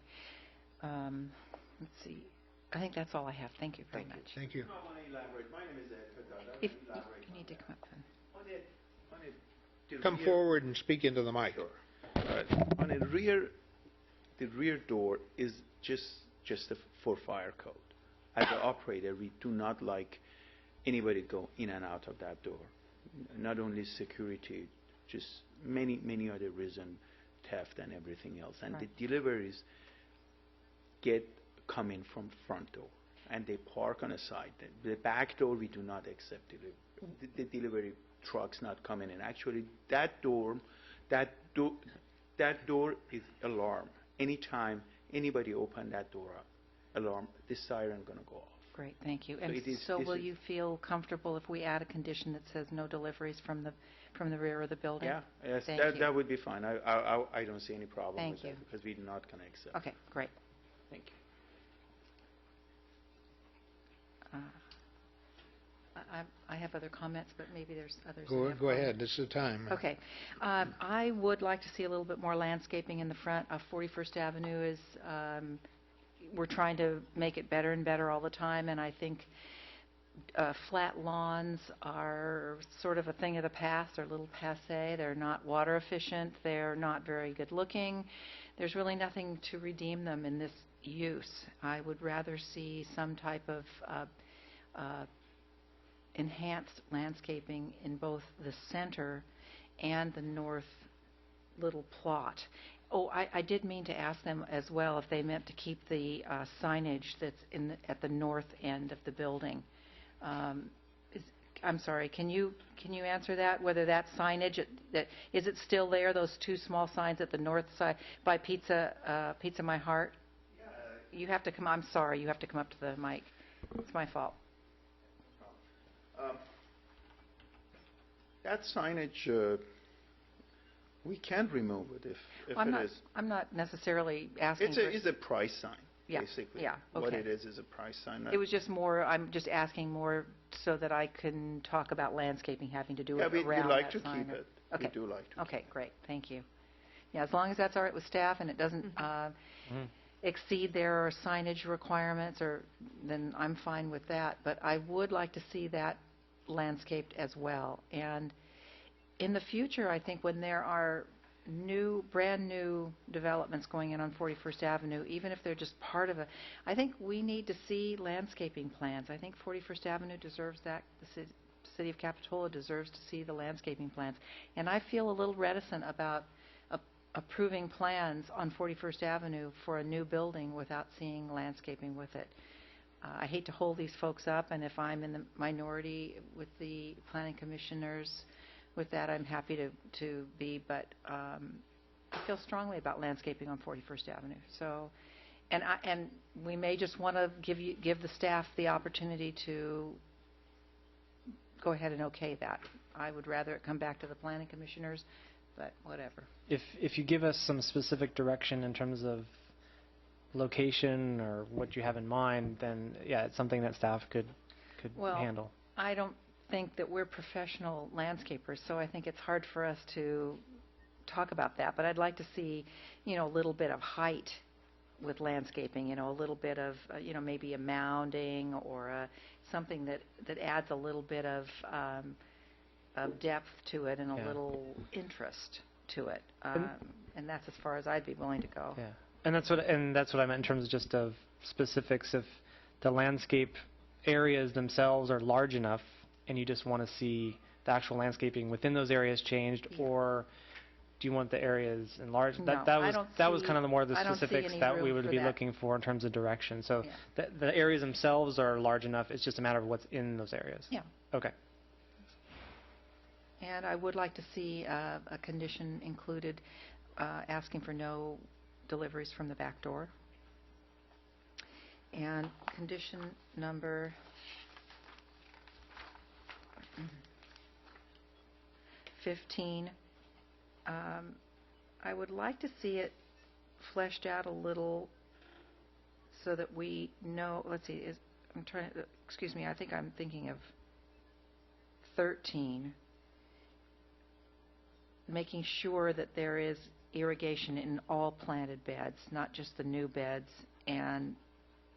Let's see. I think that's all I have. Thank you very much. Thank you. I want to elaborate. My name is Ed. If you need to come up then. Come forward and speak into the mic. Sure. On the rear door is just for fire code. As an operator, we do not like anybody to go in and out of that door. Not only security, just many other reasons, theft and everything else. And Right. the deliveries come in from front door, and they park on a side. The back door we do not accept delivery. The delivery trucks not coming in. Actually, that door is alarm. Anytime anybody open that door up, alarm, the siren gonna go off. Great, thank you. So And it is- so this will is- you feel comfortable if we add a condition that says no deliveries from the rear of the building? Yeah, yes, Thank you. that would be fine. I don't see any problem Thank with you. that because we're not gonna accept. Okay, great. Thank you. I have other comments, but maybe there's others. that have Go comments. ahead. This is the time. Okay. I would like to see a little bit more landscaping in the front of 41st Avenue. We're trying to make it better and better all the time, and I think flat lawns are sort of a thing of the past. They're a little passé. They're not water efficient. They're not very good looking. There's really nothing to redeem them in this use. I would rather see some type of enhanced landscaping in both the center and the north little plot. Oh, I did mean to ask them as well if they meant to keep the signage that's at the north end of the building. I'm sorry, can you answer that? Whether that signage, is it still there, those two small signs at the north side by Pizza My Heart? You have to come, I'm sorry, you have to come up to the mic. It's my fault. That signage, we can remove it if Well, it is. I'm not necessarily asking It's a price sign, Yeah, basically. yeah, What okay. it is a price sign. It was just more, I'm just asking more so that I can talk about landscaping having to do Yeah, with we around like that to sign. keep it. Okay. We do like to. Okay, great, thank you. Yeah, as long as that's all right with staff and it doesn't, exceed their signage requirements, then I'm fine with that. But I would like to see that landscaped as well. And in the future, I think when there are brand new developments going in on 41st Avenue, even if they're just part of I think we need to see landscaping plans. I think 41st Avenue deserves that. The city of Capitola deserves to see the landscaping plans. And I feel a little reticent about approving plans on 41st Avenue for a new building without seeing landscaping with it. I hate to hold these folks up, and if I'm in the minority with the planning commissioners with that, I'm happy to be, but I feel strongly about landscaping on 41st Avenue. So, and we may just want to give the staff the opportunity to go ahead and okay that. I would rather it come back to the planning commissioners, but whatever. If you give us some specific direction in terms of location or what you have in mind, then yeah, it's something that staff could handle. I don't think that we're professional landscapers, so I think it's hard for us to talk about that. But I'd like to see, a little bit of height with landscaping, a little bit of, maybe a mounding or something that adds a little bit of depth to it and a little interest to it. And that's as far as I'd be willing to go. Yeah. And that's what I meant in terms of just of specifics. If the landscape areas themselves are large enough and you just want to see the actual landscaping within those areas changed, or do you want the areas enlarged? No, that was kind of the more the specifics that we would be that. Looking for in terms of direction. So the areas themselves are large enough. It's just a matter of what's in those areas. Yeah. Okay. And I would like to see a condition included asking for no deliveries from the back door. And condition number 15, I would like to see it fleshed out a little so that we know, let's see, I think I'm thinking of 13, making sure that there is irrigation in all planted beds, not just the new beds, and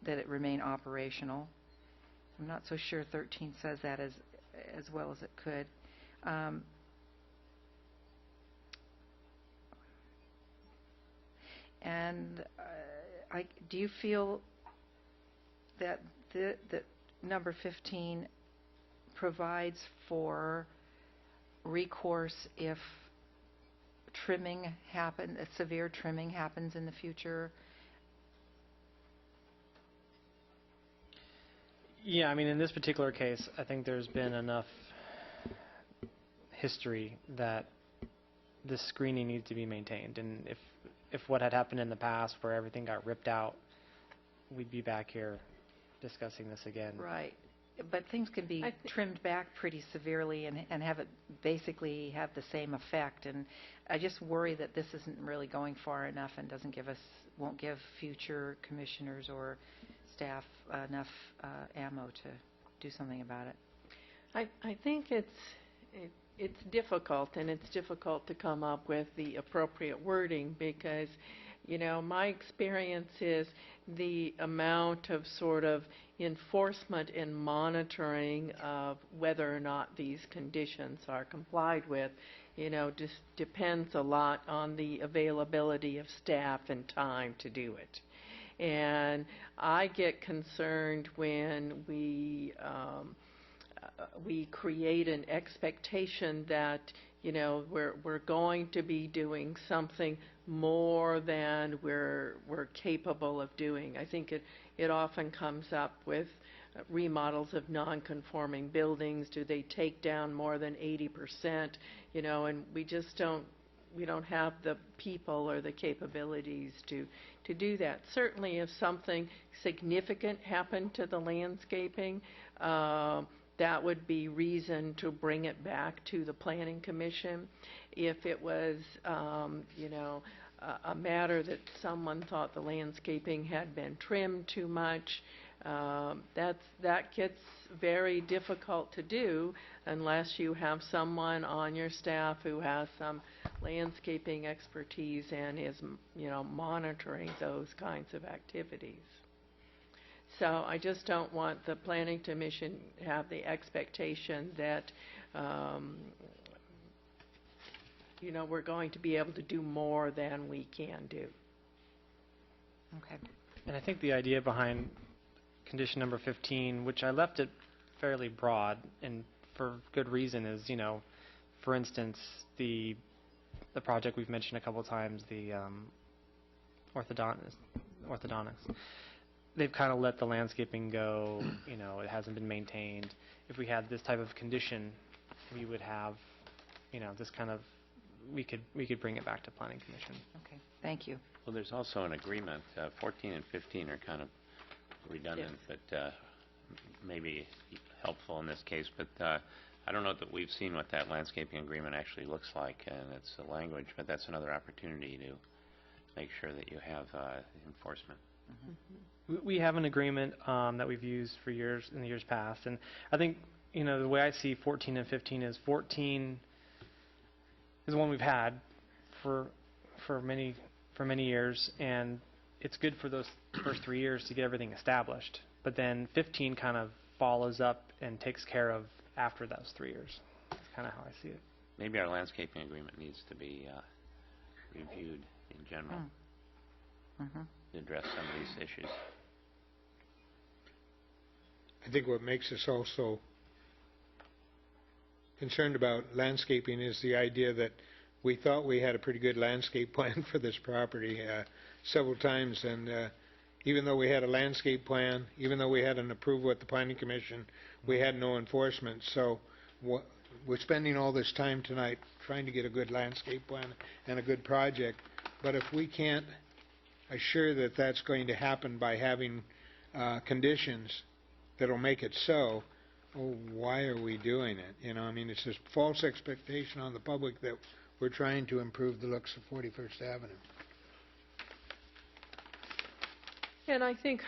that it remain operational. I'm not so sure 13 says that as well as it could. And do you feel that that number 15 provides for recourse if severe trimming happens in the future? Yeah, I mean, in this particular case, I think there's been enough history that this screening needs to be maintained. And if what had happened in the past where everything got ripped out, we'd be back here discussing this again. Right. But things can be trimmed back pretty severely and have it basically have the same effect. And I just worry that this isn't really going far enough and won't give future commissioners or staff enough ammo to do something about it. I think it's difficult, and it's difficult to come up with the appropriate wording because, my experience is the amount of sort of enforcement and monitoring of whether or not these conditions are complied with, just depends a lot on the availability of staff and time to do it. And I get concerned when we create an expectation that we're going to be doing something more than we're capable of doing. I think it often comes up with remodels of non-conforming buildings. Do they take down more than 80%? And we just don't have the people or the capabilities to do that. Certainly if something significant happened to the landscaping, that would be reason to bring it back to the Planning Commission. If it was, a matter that someone thought the landscaping had been trimmed too much, that gets very difficult to do unless you have someone on your staff who has some landscaping expertise and is, monitoring those kinds of activities. So I just don't want the Planning Commission to have the expectation that, we're going to be able to do more than we can do. Okay. And I think the idea behind condition number 15, which I left it fairly broad and for good reason, is, for instance, the project we've mentioned a couple of times, the orthodontics. They've kind of let the landscaping go, it hasn't been maintained. If we had this type of condition, we would have, this kind of, we could bring it back to Planning Commission. Okay, thank you. Well, there's also an agreement. 14 and 15 are kind of redundant, Yes. but maybe helpful in this case. But I don't know that we've seen what that landscaping agreement actually looks like, and it's the language. But that's another opportunity to make sure that you have enforcement. We have an agreement that we've used for years in the years past, and I think the way I see 14 and 15 is 14 is one we've had for many years, and it's good for those first 3 years to get everything established. But then 15 kind of follows up and takes care of after those 3 years. That's kind of how I see it. Maybe our landscaping agreement needs to be reviewed in general to address some of these issues. I think what makes us also concerned about landscaping is the idea that we thought we had a pretty good landscape plan for this property several times, and even though we had a landscape plan, even though we had an approval at the Planning Commission, we had no enforcement. So we're spending all this time tonight trying to get a good landscape plan and a good project, but if we can't assure that that's going to happen by having conditions that'll make it so, why are we doing it? It's this false expectation on the public that we're trying to improve the looks of 41st Avenue. And I think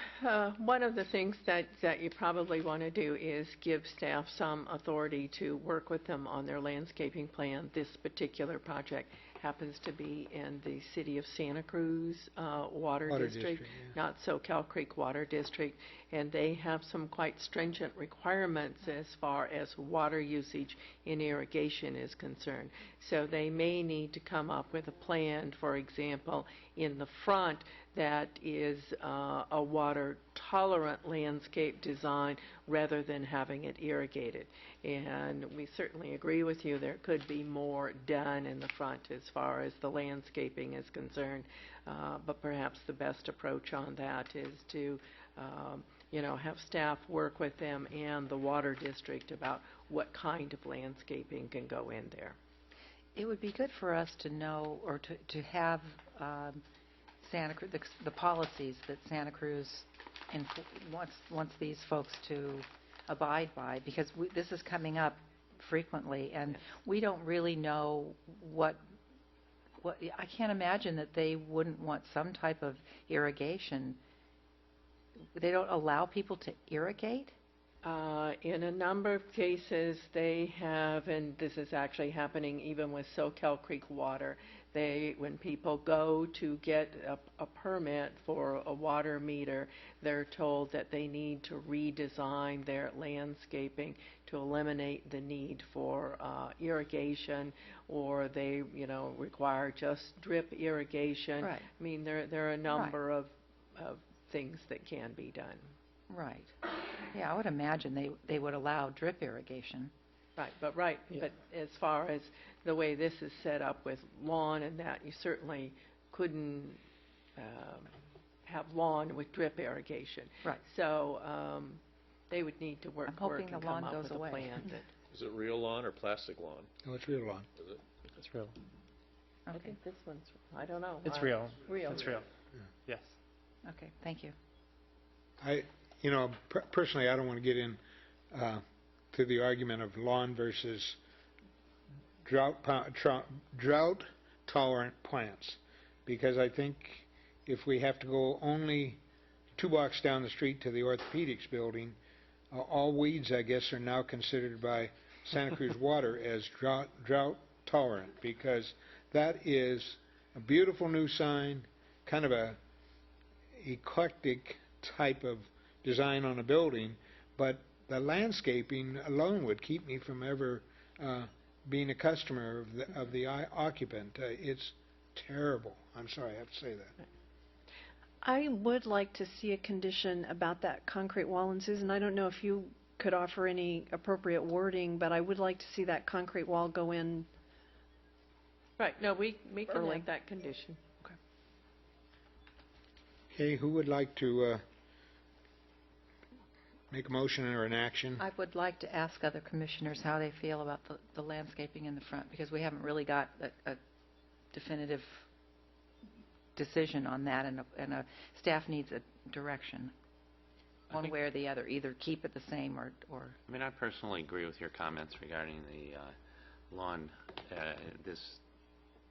one of the things that you probably want to do is give staff some authority to work with them on their landscaping plan. This particular project happens to be in the City of Santa Cruz Water District, not Soquel Creek Water District, and they have some quite stringent requirements as far as water usage in irrigation is concerned. So they may need to come up with a plan, for example, in the front that is a water-tolerant landscape design rather than having it irrigated. And we certainly agree with you, there could be more done in the front as far as the landscaping is concerned, but perhaps the best approach on that is to have staff work with them and the water district about what kind of landscaping can go in there. It would be good for us to know, or to have Santa Cruz, the policies that Santa Cruz wants these folks to abide by, because this is coming up frequently, and we don't really know what. I can't imagine that they wouldn't want some type of irrigation. They don't allow people to irrigate? In a number of cases, they have, and this is actually happening even with Soquel Creek Water, when people go to get a permit for a water meter, they're told that they need to redesign their landscaping to eliminate the need for irrigation, or they, require just drip irrigation. Right. I mean, there are a number of things that can be done. Right. Yeah, I would imagine they would allow drip irrigation. Right, but as far as the way this is set up with lawn and that, you certainly couldn't have lawn with drip irrigation. Right. So they would need to work hoping and the come lawn up goes with away. a plan. Is it real lawn or plastic lawn? No, it's real lawn. Is it? It's real. I think this one's, I don't know. It's real. Real. It's real. Yeah. Yes. Okay, thank you. Personally, I don't want to get in to the argument of lawn versus drought-tolerant plants, because I think if we have to go only 2 blocks down the street to the orthopedics building, all weeds, I guess, are now considered by Santa Cruz Water as drought-tolerant, because That is a beautiful new sign, kind of a eclectic type of design on a building, but the landscaping alone would keep me from ever being a customer of the occupant. It's terrible. I'm sorry, I have to say that. I would like to see a condition about that concrete wall, and Susan, I don't know if you could offer any appropriate wording, but I would like to see that concrete wall go in. Right, no, we can Early. make that condition. Okay, who would like to make a motion or an action? I would like to ask other commissioners how they feel about the landscaping in the front, because we haven't really got a definitive decision on that, and a staff needs a direction, one way or the other, either keep it the same or. I mean, I personally agree with your comments regarding the lawn at this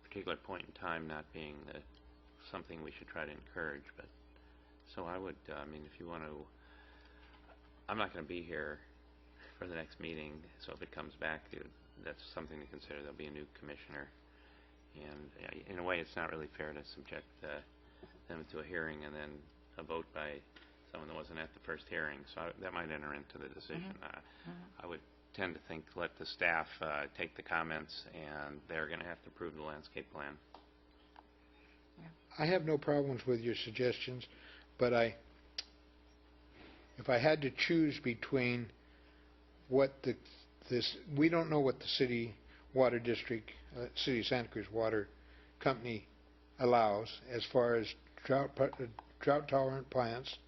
particular point in time not being something we should try to encourage. But so I would, I mean, if you want to, I'm not going to be here for the next meeting, so if it comes back, that's something to consider. There'll be a new commissioner, and in a way, it's not really fair to subject them to a hearing and then a vote by someone that wasn't at the first hearing. So that might enter into the decision. I would tend to think let the staff take the comments, and they're going to have to approve the landscape plan. I have no problems with your suggestions, but if I had to choose between what we don't know what the city water district, City of Santa Cruz Water Company allows as far as drought-tolerant plants,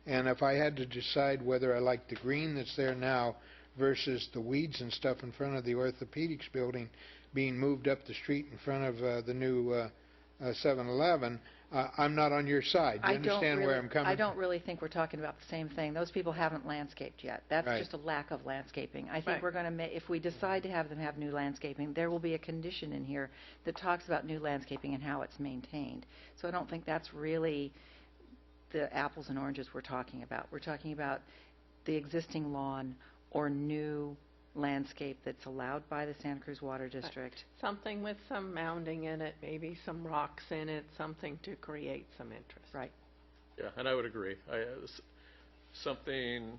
and if I had to decide whether I like the green that's there now versus the weeds and stuff in front of the orthopedics building being moved up the street in front of the new 7-Eleven, I'm not on your side. Do you understand where I'm coming from? I don't really think we're talking about the same thing. Those people haven't landscaped yet. That's just a lack of landscaping. I think we're going to make, if we decide to have them have new landscaping, there will be a condition in here that talks about new landscaping and how it's maintained. So I don't think that's really the apples and oranges we're talking about. We're talking about the existing lawn or new landscape that's allowed by the Santa Cruz Water District. Something with some mounding in it, maybe some rocks in it, something to create some interest. Right. Yeah, and I would agree. Something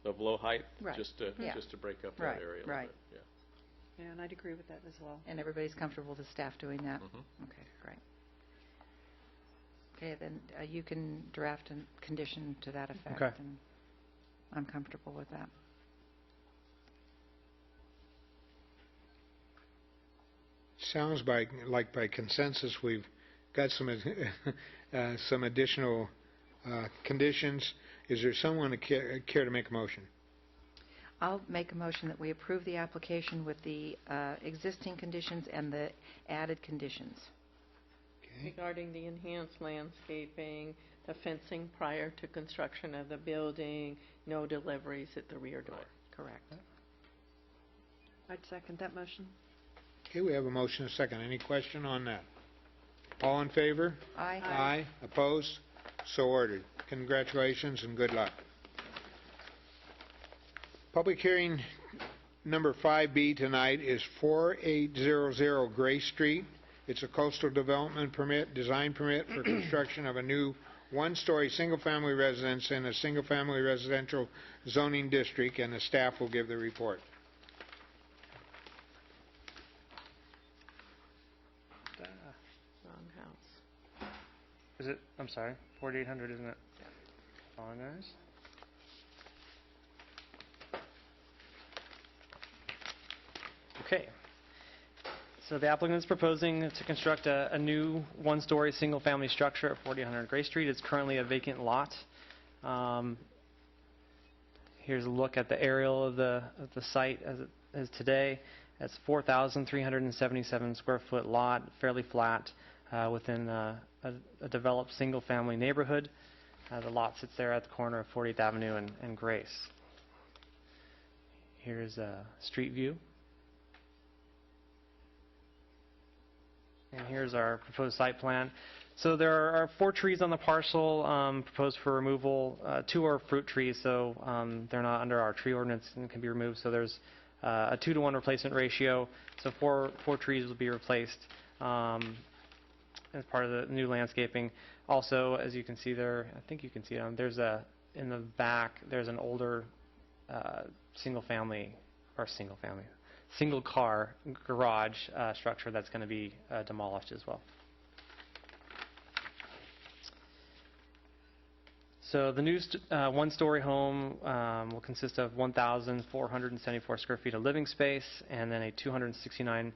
of low height, just to break up that area. Right. Yeah, and I'd agree with that as well. And everybody's comfortable with the staff doing that? Okay, great. Okay, then you can draft a condition to that effect. Okay. And I'm comfortable with that. Sounds like by consensus we've got some some additional conditions. Is there someone care to make a motion? I'll make a motion that we approve the application with the existing conditions and the added conditions. Regarding the enhanced landscaping, the fencing prior to construction of the building, no deliveries at the rear door. Correct. I'd second that motion. Okay, we have a motion and a second. Any question on that? All in favor? Aye. Aye. Opposed? So ordered. Congratulations and good luck. Public hearing number 5B tonight is 4800 Gray Street. It's a coastal development permit, design permit for construction of a new one-story single-family residence in a single-family residential zoning district, and the staff will give the report. Wrong house. Is it? I'm sorry, 4800, isn't it? Apologize. Okay. So the applicant is proposing to construct a new one-story single-family structure at 4800 Gray Street. It's currently a vacant lot. Here's a look at the aerial of the site as it is today. It's 4,377 square foot lot, fairly flat, within a developed single-family neighborhood. The lot sits there at the corner of 40th Avenue and Grace. Here's a street view. And here's our proposed site plan. So there are 4 trees on the parcel proposed for removal. 2 are fruit trees, so they're not under our tree ordinance and can be removed. So there's a 2-to-1 replacement ratio. So four trees will be replaced as part of the new landscaping. Also, as you can see there, I think you can see it. In the back, there's an older single car garage structure that's going to be demolished as well. So the new one-story home will consist of 1,474 square feet of living space and then a 269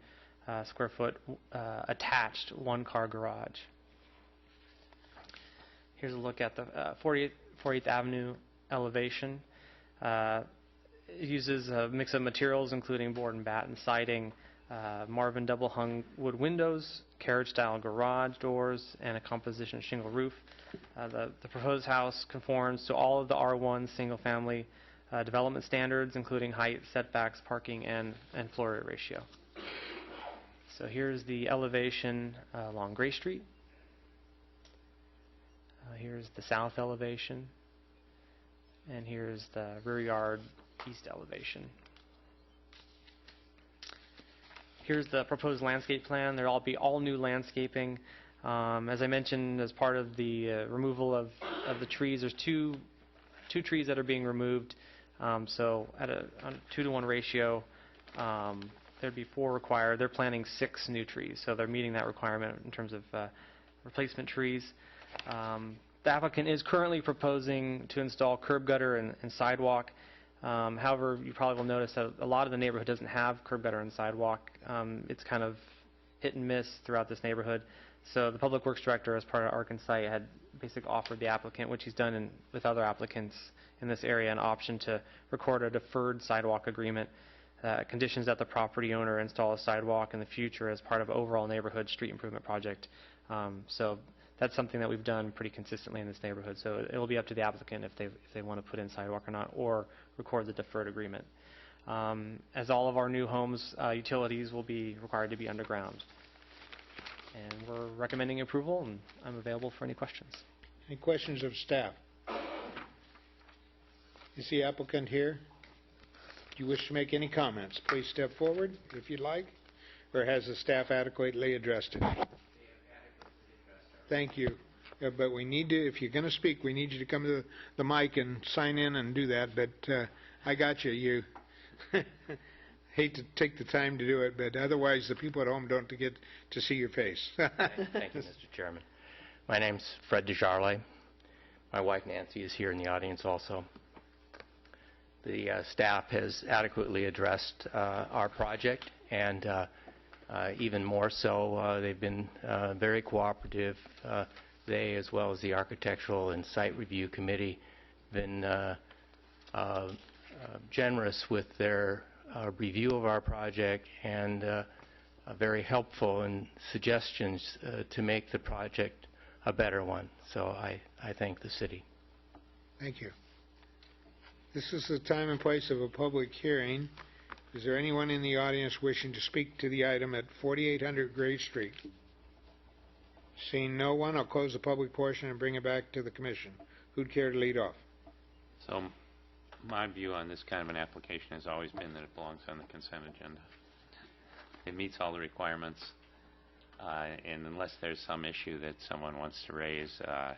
square foot attached one-car garage. Here's a look at the 48th Avenue elevation. It uses a mix of materials including board and batten siding, Marvin double-hung wood windows, carriage-style garage doors, and a composition shingle roof. The proposed house conforms to all of the R1 single-family development standards, including height, setbacks, parking, and floor area ratio. So here's the elevation along Gray Street. Here's the south elevation, and here's the rear yard east elevation. Here's the proposed landscape plan. There'll be all new landscaping. As I mentioned, as part of the removal of the trees, there's two trees that are being removed. So at a 2-to-1 ratio, there'd be 4 required. They're planting 6 new trees, so they're meeting that requirement in terms of replacement trees. The applicant is currently proposing to install curb gutter and sidewalk. However, you probably will notice that a lot of the neighborhood doesn't have curb gutter and sidewalk. It's kind of hit and miss throughout this neighborhood. So the Public Works Director, as part of ArkInSight, had basically offered the applicant, which he's done with other applicants in this area, an option to record a deferred sidewalk agreement. Conditions that the property owner install a sidewalk in the future as part of an overall neighborhood street improvement project. So that's something that we've done pretty consistently in this neighborhood. So it will be up to the applicant if they want to put in sidewalk or not, or record the deferred agreement. As all of our new homes, utilities will be required to be underground. And we're recommending approval, and I'm available for any questions. Any questions of staff? Is the applicant here? Do you wish to make any comments? Please step forward if you'd like. Or has the staff adequately addressed it? Thank you. But we need to, if you're going to speak, we need you to come to the mic and sign in and do that. But I got you. You hate to take the time to do it, but otherwise the people at home don't get to see your face. Thank you, Mr. Chairman. My name's Fred DeJarle. My wife Nancy is here in the audience also. The staff has adequately addressed our project, and even more so, they've been very cooperative. They, as well as the Architectural and Site Review Committee, been generous with their review of our project and very helpful in suggestions to make the project a better one. So I thank the city. Thank you. This is the time and place of a public hearing. Is there anyone in the audience wishing to speak to the item at 4800 Gray Street? Seeing no one, I'll close the public portion and bring it back to the commission. Who'd care to lead off? So my view on this kind of an application has always been that it belongs on the consent agenda. It meets all the requirements, and unless there's some issue that someone wants to raise, I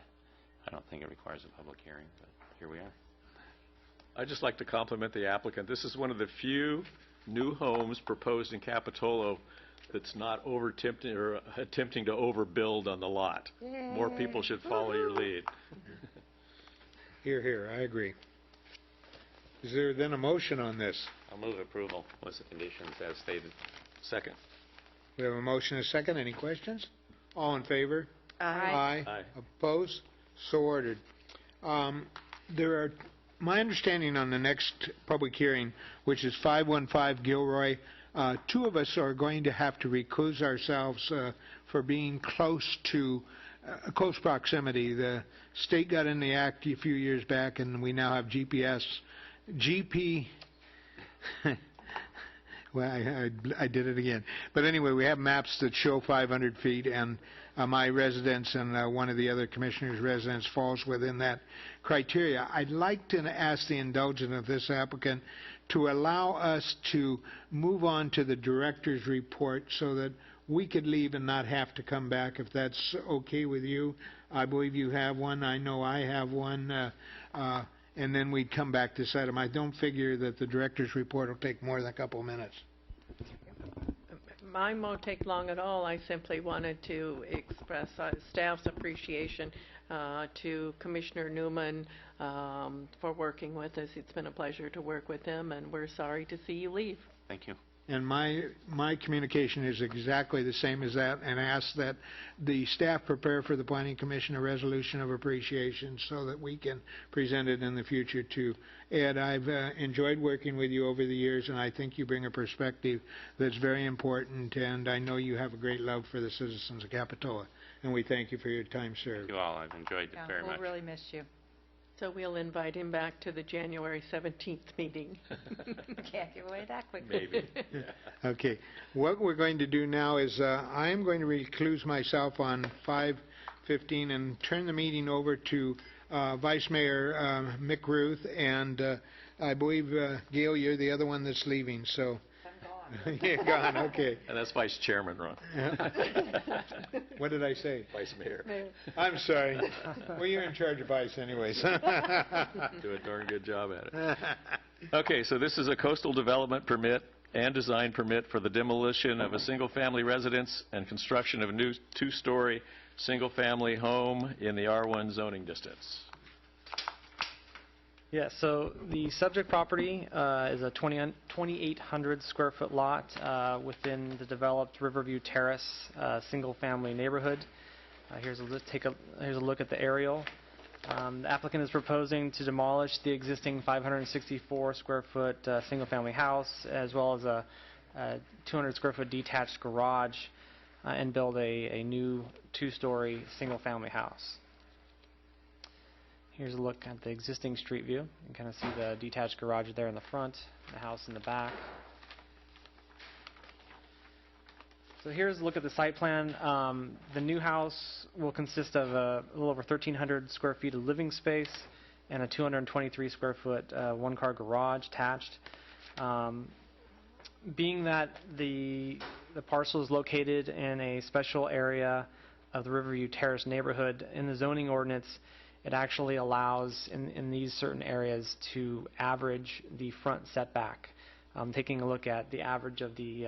don't think it requires a public hearing, but here we are. I'd just like to compliment the applicant. This is one of the few new homes proposed in Capitolo that's not attempting to overbuild on the lot. Yay. More people should follow your lead. Hear, hear. I agree. Is there then a motion on this? I'll move approval with the conditions as stated. Second. We have a motion and a second. Any questions? All in favor? Aye. Aye. Opposed? So ordered. My understanding on the next public hearing, which is 515 Gilroy, 2 of us are going to have to recuse ourselves for being close proximity. The state got in the act a few years back, and we now have GPS. Well, I did it again. But anyway, we have maps that show 500 feet, and my residence and one of the other commissioners' residence falls within that criteria. I'd like to ask the indulgence of this applicant to allow us to move on to the director's report so that we could leave and not have to come back, if that's okay with you. I believe you have one. I know I have one. And then we'd come back to this item. I don't figure that the director's report will take more than a couple of minutes. Mine won't take long at all. I simply wanted to express staff's appreciation to Commissioner Newman for working with us. It's been a pleasure to work with him, and we're sorry to see you leave. Thank you. And my communication is exactly the same as that, and ask that the staff prepare for the Planning Commission a resolution of appreciation so that we can present it in the future to Ed. I've enjoyed working with you over the years, and I think you bring a perspective that's very important, and I know you have a great love for the citizens of Capitola, and we thank you for your time served. Thank you all. I've enjoyed it very much. We'll really miss you. So we'll invite him back to the January 17th meeting. Can't give away that quickly. Maybe. Okay. What we're going to do now is I am going to recluse myself on 5:15 and turn the meeting over to Vice Mayor Mick Ruth, and I believe, Gail, you're the other one that's leaving, so. I'm gone. You're gone, okay. And that's Vice Chairman, Ron. What did I say? Vice Mayor. I'm sorry. Well, you're in charge of Vice anyways. Do a darn good job at it. Okay, so this is a coastal development permit and design permit for the demolition of a single-family residence and construction of a new two-story single-family home in the R1 zoning distance. Yeah, so the subject property is a 2,800 square foot lot within the developed Riverview Terrace single-family neighborhood. Here's a look at the aerial. The applicant is proposing to demolish the existing 564 square foot single-family house, as well as a 200 square foot detached garage, and build a new two-story single-family house. Here's a look at the existing street view. You can kind of see the detached garage there in the front, the house in the back. So here's a look at the site plan. The new house will consist of a little over 1,300 square feet of living space and a 223 square foot one-car garage attached. Being that the parcel is located in a special area of the Riverview Terrace neighborhood, in the zoning ordinance, it actually allows in these certain areas to average the front setback. Taking a look at the average of the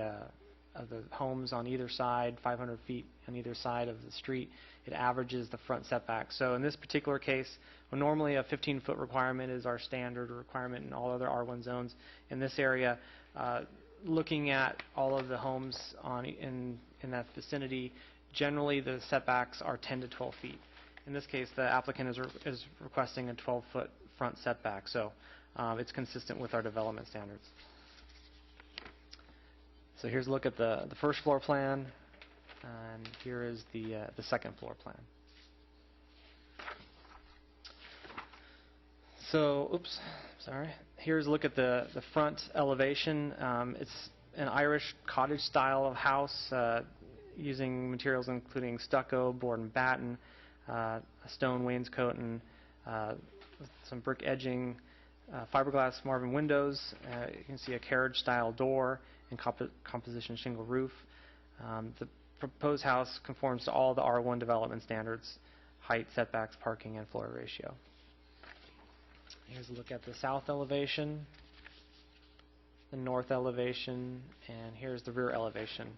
homes on either side, 500 feet on either side of the street, it averages the front setback. So in this particular case, well, normally a 15-foot requirement is our standard requirement in all other R1 zones. In this area, looking at all of the homes in that vicinity, generally the setbacks are 10 to 12 feet. In this case, the applicant is requesting a 12-foot front setback, so it's consistent with our development standards. So here's a look at the first floor plan, and here is the second floor plan. So, here's a look at the front elevation. It's an Irish cottage style of house using materials including stucco, board and batten, a stone wainscoting, some brick edging, fiberglass Marvin windows. You can see a carriage-style door and composition shingle roof. The proposed house conforms to all the R1 development standards: height, setbacks, parking, and floor ratio. Here's a look at the south elevation, the north elevation, and here's the rear elevation.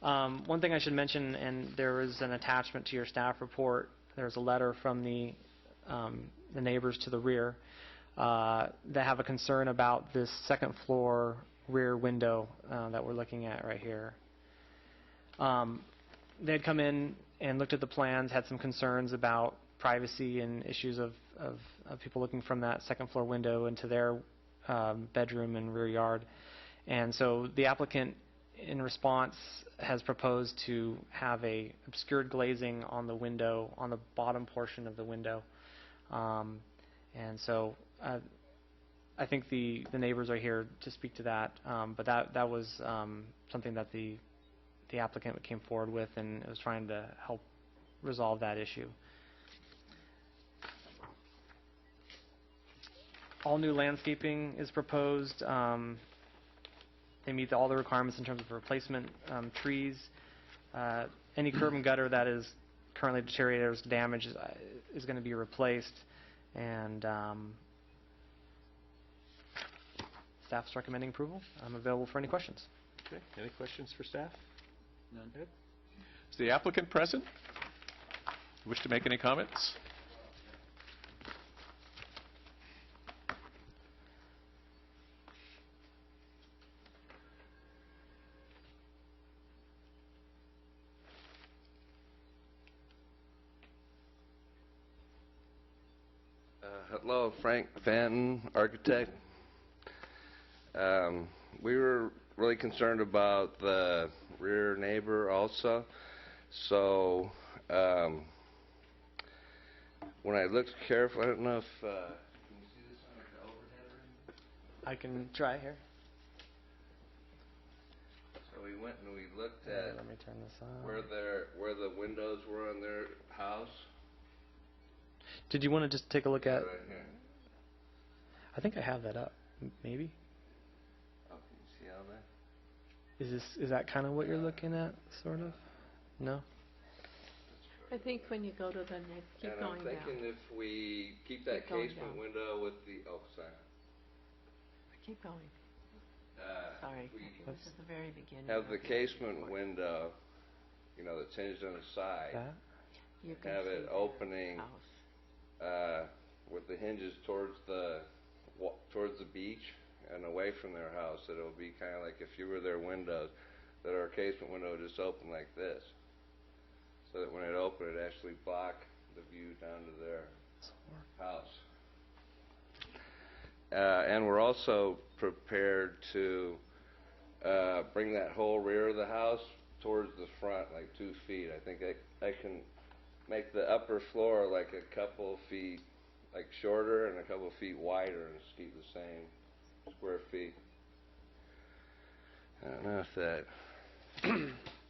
One thing I should mention, and there is an attachment to your staff report, there's a letter from the neighbors to the rear that have a concern about this second floor rear window that we're looking at right here. They had come in and looked at the plans, had some concerns about privacy and issues of people looking from that second floor window into their bedroom and rear yard. And so the applicant, in response, has proposed to have a obscured glazing on the window, on the bottom portion of the window. And so I think the neighbors are here to speak to that, but that was something that the applicant came forward with, and was trying to help resolve that issue. All new landscaping is proposed. They meet all the requirements in terms of replacement trees. Any curb and gutter that is currently deteriorated or is damaged is going to be replaced. And staff's recommending approval. I'm available for any questions. Okay. Any questions for staff? None. Good. Is the applicant present? Wish to make any comments? Hello, Frank Fanton, architect. We were really concerned about the rear neighbor also. So when I looked carefully, I don't know if can you see this on the overhead or anything? I can try here. So we went and we looked at let me turn this on. where the windows were on their house. Did you want to just take a look at? Right here. I think I have that up. Maybe. Oh, can you see all that? Is that kind of what you're looking at, sort of? No. I think when you go to the next, keep and going I'm thinking down. if we keep that Keep going casement down. window with the sorry. Keep going. Sorry, this is the very beginning. Have the casement window, you know, that's hinged on the side. You can Have see it the opening house. with the hinges towards the beach and away from their house. It'll be kind of like if you were their windows, that our casement window would just open like this, so that when it opened, it actually blocked the view down to their house. And we're also prepared to bring that whole rear of the house towards the front, like 2 feet. I think I can make the upper floor like a couple feet like shorter and a couple feet wider and just keep the same square feet. I don't know if that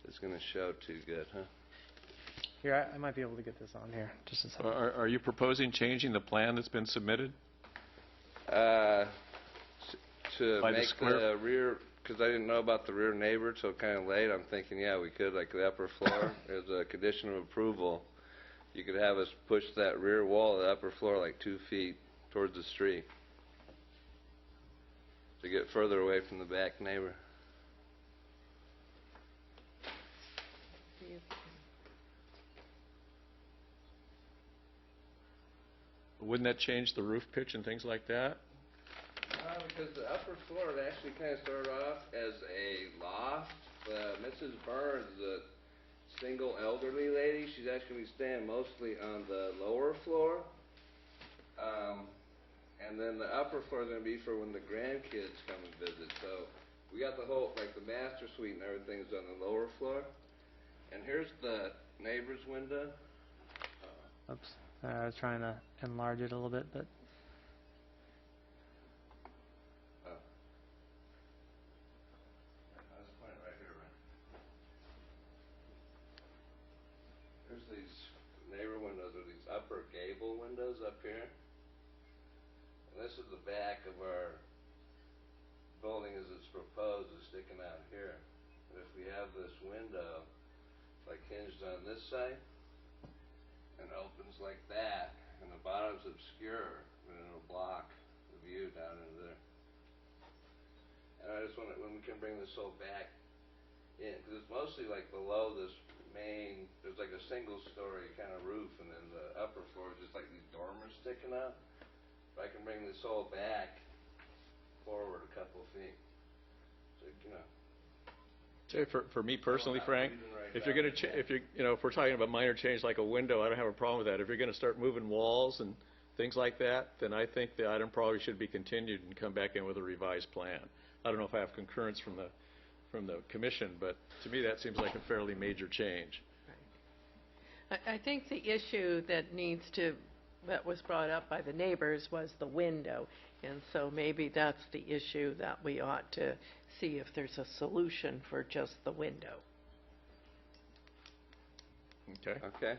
is going to show too good, huh? Here, I might be able to get this on here. Just a second. Are you proposing changing the plan that's been submitted? To By the make square- the rear, because I didn't know about the rear neighbor till kind of late, I'm thinking, yeah, we could, like the upper floor, as a condition of approval, you could have us push that rear wall of the upper floor like 2 feet towards the street to get further away from the back neighbor. Wouldn't that change the roof pitch and things like that? Because the upper floor, it actually kind of started off as a loft. Mrs. Burns, the single elderly lady, she's actually staying mostly on the lower floor. And then the upper floor is going to be for when the grandkids come and visit. So we got the whole, like the master suite and everything's on the lower floor. And here's the neighbor's window. Oops. I was trying to enlarge it a little bit, but There's these neighbor windows, or these upper gable windows up here. And this is the back of our building as it's proposed, is sticking out here. And if we have this window, like hinged on this side, and opens like that, and the bottom's obscure, then it'll block the view down into there. And I just want to, when we can bring this whole back in, because it's mostly like below this main, there's like a single story kind of roof, and then the upper floor is just like these dormers sticking up. If I can bring this whole back forward a couple of feet, so, you know. Say for me personally, Frank, if you're going to, if we're talking about minor change like a window, I don't have a problem with that. If you're going to start moving walls and things like that, then I think the item probably should be continued and come back in with a revised plan. I don't know if I have concurrence from the commission, but to me that seems like a fairly major change. I think the issue that was brought up by the neighbors was the window, and so maybe that's the issue that we ought to see if there's a solution for just the window. Okay. Okay.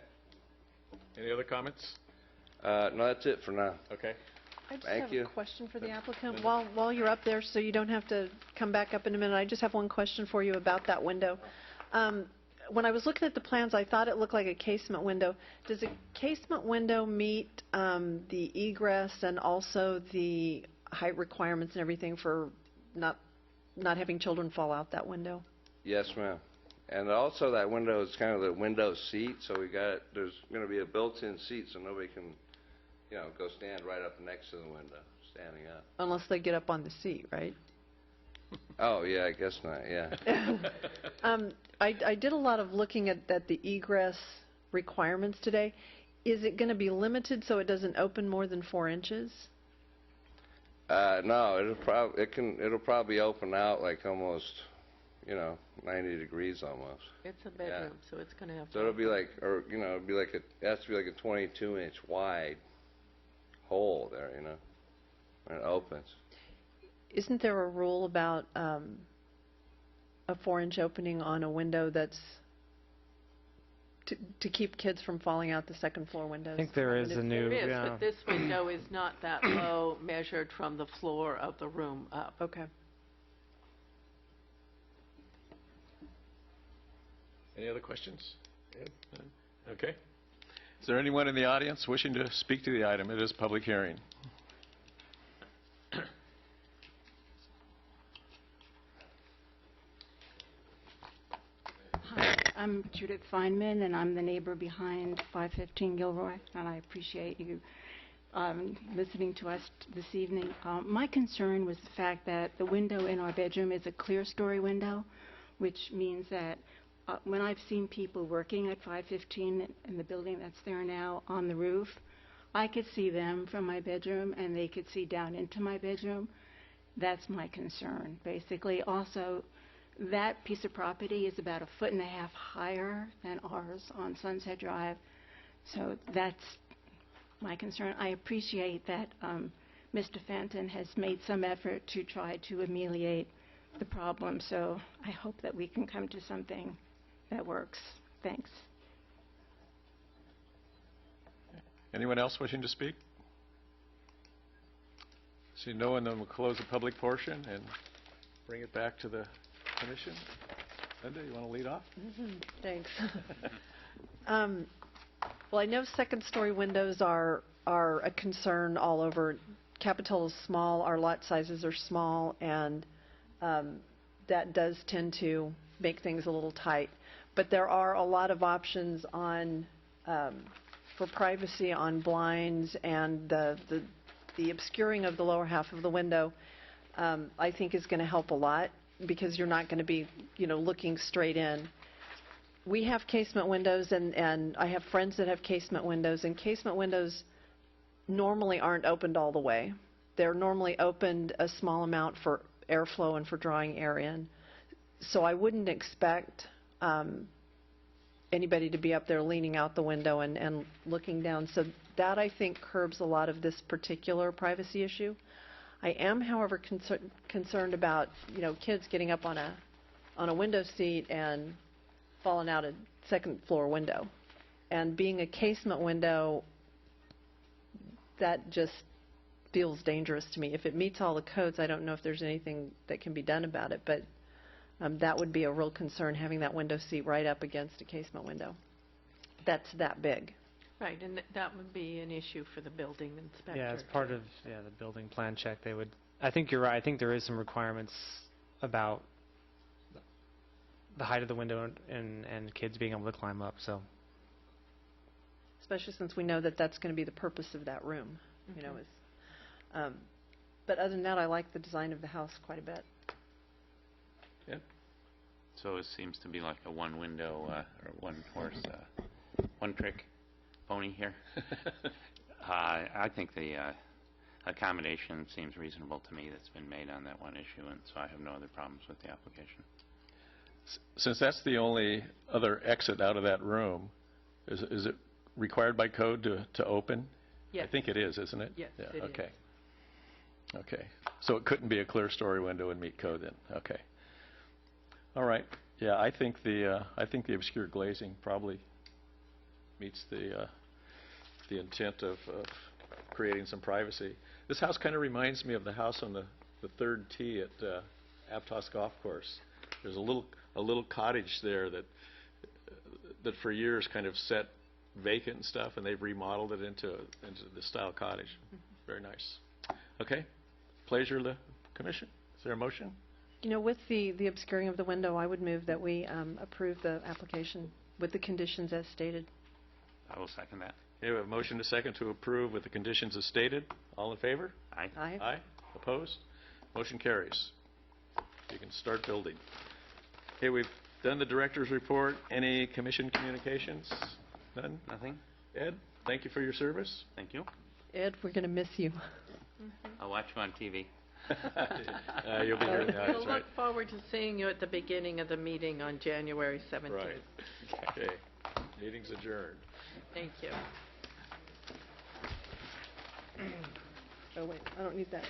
Any other comments? No, that's it for now. Okay. I just Thank have you. a question for the applicant. While you're up there, so you don't have to come back up in a minute, I just have one question for you about that window. When I was looking at the plans, I thought it looked like a casement window. Does a casement window meet the egress and also the height requirements and everything for not having children fall out that window? Yes, ma'am. And also that window is kind of the window seat, so there's going to be a built-in seat so nobody can, go stand right up next to the window, standing up. Unless they get up on the seat, right? Oh, yeah, I guess not, yeah. I did a lot of looking at the egress requirements today. Is it going to be limited so it doesn't open more than 4 inches? No, it'll probably open out like almost, 90 degrees almost. It's a bedroom, so it's going to have. So it'll be like, it has to be like a 22-inch wide hole there, when it opens. Isn't there a rule about a 4-inch opening on a window that's to keep kids from falling out the second floor windows? I think there is a new, There is, but this window is not that low measured from the floor of the room up. Okay. Any other questions? Ed? None? Okay. Is there anyone in the audience wishing to speak to the item? It is a public hearing. Hi, I'm Judith Feynman, and I'm the neighbor behind 515 Gilroy, and I appreciate you listening to us this evening. My concern was the fact that the window in our bedroom is a clear story window, which means that when I've seen people working at 515 in the building that's there now on the roof, I could see them from my bedroom and they could see down into my bedroom. That's my concern, basically. Also, that piece of property is about 1.5 feet higher than ours on Sunset Drive, so that's my concern. I appreciate that Mr. Fenton has made some effort to try to ameliorate the problem, so I hope that we can come to something that works. Thanks. Anyone else wishing to speak? See no one, then we'll close the public portion and bring it back to the commission. Linda, you want to lead off? Thanks. Well, I know second-story windows are a concern all over. Capitol is small, our lot sizes are small, and that does tend to make things a little tight. But there are a lot of options on for privacy on blinds, and the obscuring of the lower half of the window I think is going to help a lot, because you're not going to be looking straight in. We have casement windows, and I have friends that have casement windows, and casement windows normally aren't opened all the way. They're normally opened a small amount for airflow and for drawing air in. So I wouldn't expect anybody to be up there leaning out the window and looking down. So that, I think, curbs a lot of this particular privacy issue. I am, however, concerned about kids getting up on a window seat and falling out a second floor window. And being a casement window, that just feels dangerous to me. If it meets all the codes, I don't know if there's anything that can be done about it, but that would be a real concern, having that window seat right up against a casement window. That's that big. Right, and that would be an issue for the building inspector. Yeah, as part of the building plan check, they would. I think you're right. I think there is some requirements about the height of the window and kids being able to climb up. So, especially since we know that that's going to be the purpose of that room. But other than that, I like the design of the house quite a bit. Yeah. So it seems to be like a one window or one horse, one trick pony here. I think the accommodation seems reasonable to me that's been made on that one issue, and so I have no other problems with the application. Since that's the only other exit out of that room, is it required by code to open? Yes. I think it is, isn't it? Yes, yeah, it okay. is. Okay. So it couldn't be a clear story window and meet code then. Okay. All right. Yeah, I think the obscure glazing probably meets the intent of creating some privacy. This house kind of reminds me of the house on the third tee at Aptos Golf Course. There's a little cottage there that for years kind of sat vacant and stuff, and they've remodeled it into the style cottage. Very nice. Okay. Pleasure of the commission. Is there a motion? You know, with the obscuring of the window, I would move that we approve the application with the conditions as stated. I will second that. Okay, we have a motion to second to approve with the conditions as stated. All in favor? Aye. Aye. Aye. Opposed? Motion carries. You can start building. Okay, we've done the director's report. Any commission communications? None? Nothing? Ed, thank you for your service. Thank you. Ed, we're going to miss you. I'll watch you on TV. You'll be here in the We'll audience, right? look forward to seeing you at the beginning of the meeting on January 17th. Right. Okay. Meeting's adjourned. Thank you. Oh, wait, I don't need that.